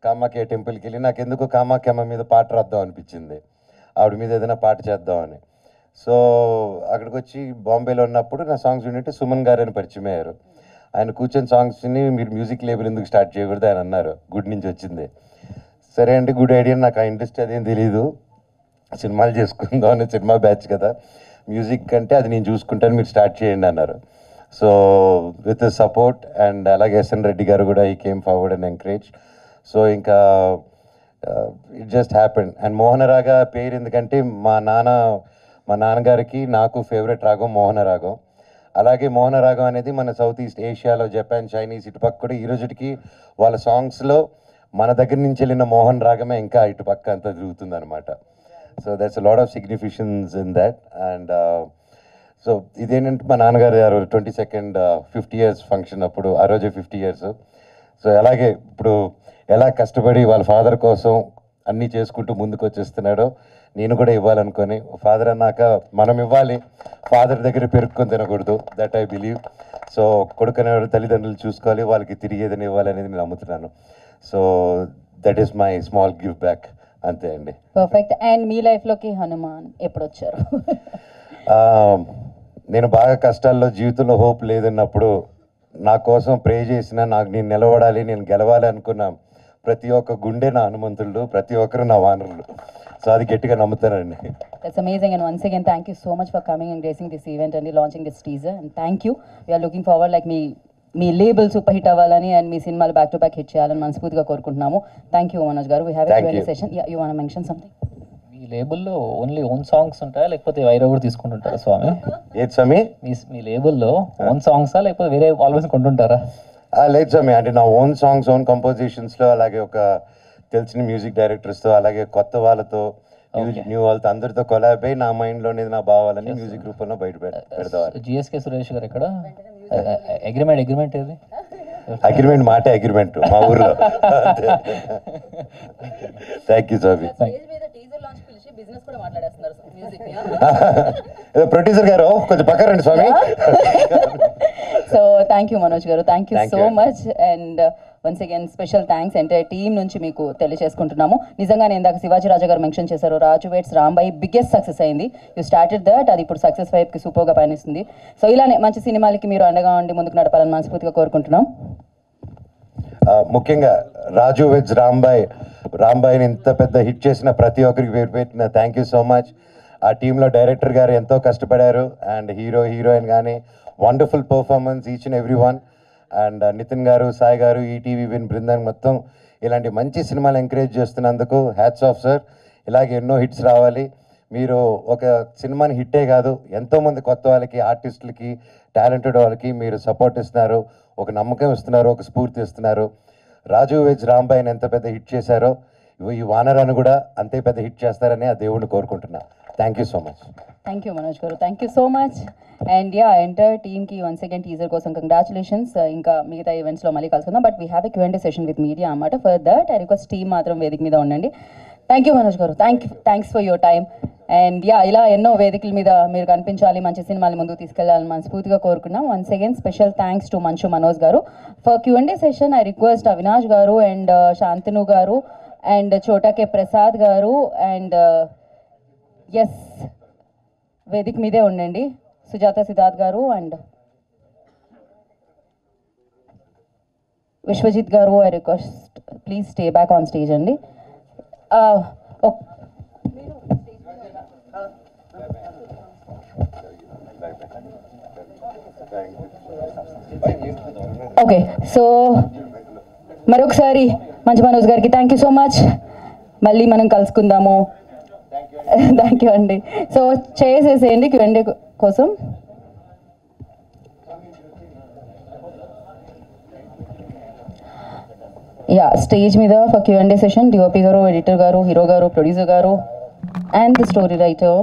కామాఖ్య టెంపుల్కి వెళ్ళి నాకు ఎందుకు కామాఖ్యమ్మ మీద పాట రాద్దాం అనిపించింది, ఆవిడ మీద ఏదైనా పాట చేద్దామని. సో అక్కడికి వచ్చి బాంబేలో ఉన్నప్పుడు నా సాంగ్స్ వింటే సుమన్ గారు అని పరిచయం అయ్యారు. ఆయన కూర్చొని సాంగ్స్ని మీరు మ్యూజిక్ లేబుల్ ఎందుకు స్టార్ట్ చేయకూడదు ఆయన అన్నారు, గుడ్ నుంచి వచ్చింది. సరే అంటే గుడ్ ఐడియా, నాకు ఆ ఇంట్రెస్ట్ అదేం తెలీదు, సినిమాలు చేసుకుందాం అని, సినిమా బ్యాచ్ కదా, మ్యూజిక్ అంటే అది నేను చూసుకుంటాను మీరు స్టార్ట్ చేయండి అన్నారు. సో విత్ సపోర్ట్ అండ్ అలాగే ఎస్ఎన్ రెడ్డి గారు కూడా ఈ came forward and encourage. So ఇంకా ఇట్ జస్ట్ హ్యాపెండ్. అండ్ మోహన రాగా పేరు ఎందుకంటే మా నాన్నగారికి నాకు ఫేవరెట్ రాగం మోహన రాగం. అలాగే మోహన రాగం అనేది మన సౌత్ ఈస్ట్ ఏషియాలో జపాన్, చైనీస్ ఇటుపక్క కూడా ఈ రోజుకి వాళ్ళ సాంగ్స్లో మన దగ్గర నుంచి వెళ్ళిన మోహన్ రాగమే ఇంకా ఇటుపక్క అంతా తిరుగుతుంది అనమాట. So that's a lot of significance in that. And so ఇదేంటంటే మా నాన్నగారు 22nd 50 years ఫంక్షన్ అప్పుడు, ఆ రోజే 50 years. సో అలాగే ఇప్పుడు ఎలా కష్టపడి వాళ్ళ ఫాదర్ కోసం అన్నీ చేసుకుంటూ ముందుకు వచ్చేస్తున్నాడో నేను కూడా ఇవ్వాలనుకొని, ఫాదర్ అన్నాక మనం ఇవ్వాలి, ఫాదర్ దగ్గర పెరుక్కొని తినకూడదు, దట్ ఐ బిలీవ్. సో కొడుకు అనేవాడు తల్లిదండ్రులు చూసుకోవాలి, వాళ్ళకి తిరిగి ఏదైనా ఇవ్వాలనేది నేను నమ్ముతున్నాను. So that is my small give back, అంతే అండి. పర్ఫెక్ట్. అండ్ మీ లైఫ్లోకి హనుమాన్ ఎప్పుడు వచ్చారు? నేను బాగా కష్టాల్లో, జీవితంలో హోప్ లేదన్నప్పుడు నా కోసం ప్రే చేసిన, నాకు నేను నిలబడాలి, నేను గెలవాలి అనుకున్న ప్రతి ఒక్క గుండె నా హనుమంతుడు, ప్రతి ఒక్కరు నా వానరులు. సో అది గట్టిగా నమ్ముతానండి. That's amazing, and once again thank you so much for coming and gracing this event and launching this teaser, and thank you. We are looking forward like me label super hit అవ్వాలని and మీ సినిమాలు back to back hit చేయాలని మనస్ఫూర్తిగా కోరుకుంటున్నాము. Thank you Manoj garu. We have a Q&A session. You want to mention something? మీ లేబుల్లో only own songs ఉంటాయా లేకపోతే వైరా కూడా తీసుకుంటుంటారా స్వామి? ఏది స్వామి? మీ లేబుల్లో ఓన్ సాంగ్సా లేకపోతే వేరే ఆల్వేస్ కొంటుంటారా? లేదు స్వామి, అంటే నా ఓన్ సాంగ్స్, ఓన్ కంపోజిషన్స్లో, అలాగే ఒక తెలిసిన మ్యూజిక్ డైరెక్టర్స్తో, అలాగే కొత్త వాళ్ళతో, న్యూ వాళ్ళతో అందరితో కొలాబ్ అయ్యి నా మైండ్లోనేది నా భావాలని మ్యూజిక్ రూపంలో బయట పెడతారు. జిఎస్కే సురేష్ గారు ఎక్కడ అగ్రిమెంట్ ఏది? అగ్రిమెంట్ మాటే అగ్రిమెంట్ మా ఊర్లో. Thank you Swamy. ప్రొడ్యూసర్ గారు కొంచెం పక్క రండి స్వామి. So thank you Manoj garu, thank you so much. And once again special thanks entire team నుంచి మీకు తెలియజేసుకుంటున్నాము. నిజంగానే ఇందాక శివాజీ రాజా గారు మెన్షన్ చేశారు, రాజు వెడ్స్ రాంబాయి బిగ్గెస్ట్ సక్సెస్ అయింది. యూ స్టార్టెడ్ దట్, అది ఇప్పుడు సక్సెస్ వైపుకి సూపర్గా పయనిస్తుంది. సో ఇలానే మంచి సినిమాలకి మీరు అండగా ఉండి ముందుకు నడపాలని మనస్ఫూర్తిగా కోరుకుంటున్నాం. ముఖ్యంగా రాజు వెడ్స్ రాంబాయిని ఇంత పెద్ద హిట్ చేసిన ప్రతి ఒక్కరికి పేరు పెట్టిన థ్యాంక్ యూ సో మచ్. ఆ టీంలో డైరెక్టర్ గారు ఎంతో కష్టపడారు, అండ్ హీరోయిన్ కానీ wonderful performance each and every one. And Nithin గారు, సాయి గారు, ఈటీవీ విన్ బృందాన్ని మొత్తం ఇలాంటి మంచి సినిమాలు ఎంకరేజ్ చేస్తున్నందుకు హ్యాట్స్ ఆఫ్ సార్. ఇలాగే ఎన్నో హిట్స్ రావాలి. మీరు ఒక సినిమాని హిట్టే కాదు, ఎంతోమంది కొత్త వాళ్ళకి, ఆర్టిస్టులకి, టాలెంటెడ్ వాళ్ళకి మీరు సపోర్ట్ ఇస్తున్నారు, ఒక నమ్మకం ఇస్తున్నారు, ఒక స్ఫూర్తి ఇస్తున్నారు. రాజు వెడ్స్ రాంబాయిని ఎంత పెద్ద హిట్ చేశారో ఈ వానరాన్ని కూడా అంతే పెద్ద హిట్ చేస్తారని ఆ దేవుడిని కోరుకుంటున్నా. Thank you so much. Thank you Manoj garu, thank you so much. And yeah entire టీమ్కి వన్స్ అగైన్ టీజర్ కోసం కంగ్రాచులేషన్స్. ఇంకా మిగతా ఈవెంట్స్లో మళ్ళీ కలుసుకుందాం. But we have a Q&A session with media అన్నమాట. For that I request team మాత్రం వేదిక మీద ఉండండి. Thank you Manoj garu, thanks for your time. And yeah ఇలా ఎన్నో వేదికల మీద మీరు కనిపించాలి, మంచి సినిమాలు ముందుకు తీసుకెళ్లాలని మనస్ఫూర్తిగా కోరుకున్నాం. Once again special thanks to Manchu Manoj garu. For Q&A session I request Avinash garu and Shantanu గారు అండ్ చోటా ప్రసాద్ గారు అండ్ ఎస్ వేదిక మీదే ఉండండి. సుజాత సిద్ధార్థ్ గారు అండ్ విశ్వజిత్ గారు I request please stay back on stage అండి. ఓకే, సో మరొకసారి మంచి మనోజ్ గారికి థ్యాంక్ యూ సో మచ్. మళ్ళీ మనం కలుసుకుందాము. థ్యాంక్ యూ అండి. సో చేసేసేయండి Q&A కోసం. యా స్టేజ్ మీద ఫర్ Q&A సెషన్ డిఓపి గారు, ఎడిటర్ గారు, హీరో గారు, ప్రొడ్యూసర్ గారు and the story writer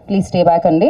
please stay back అండి.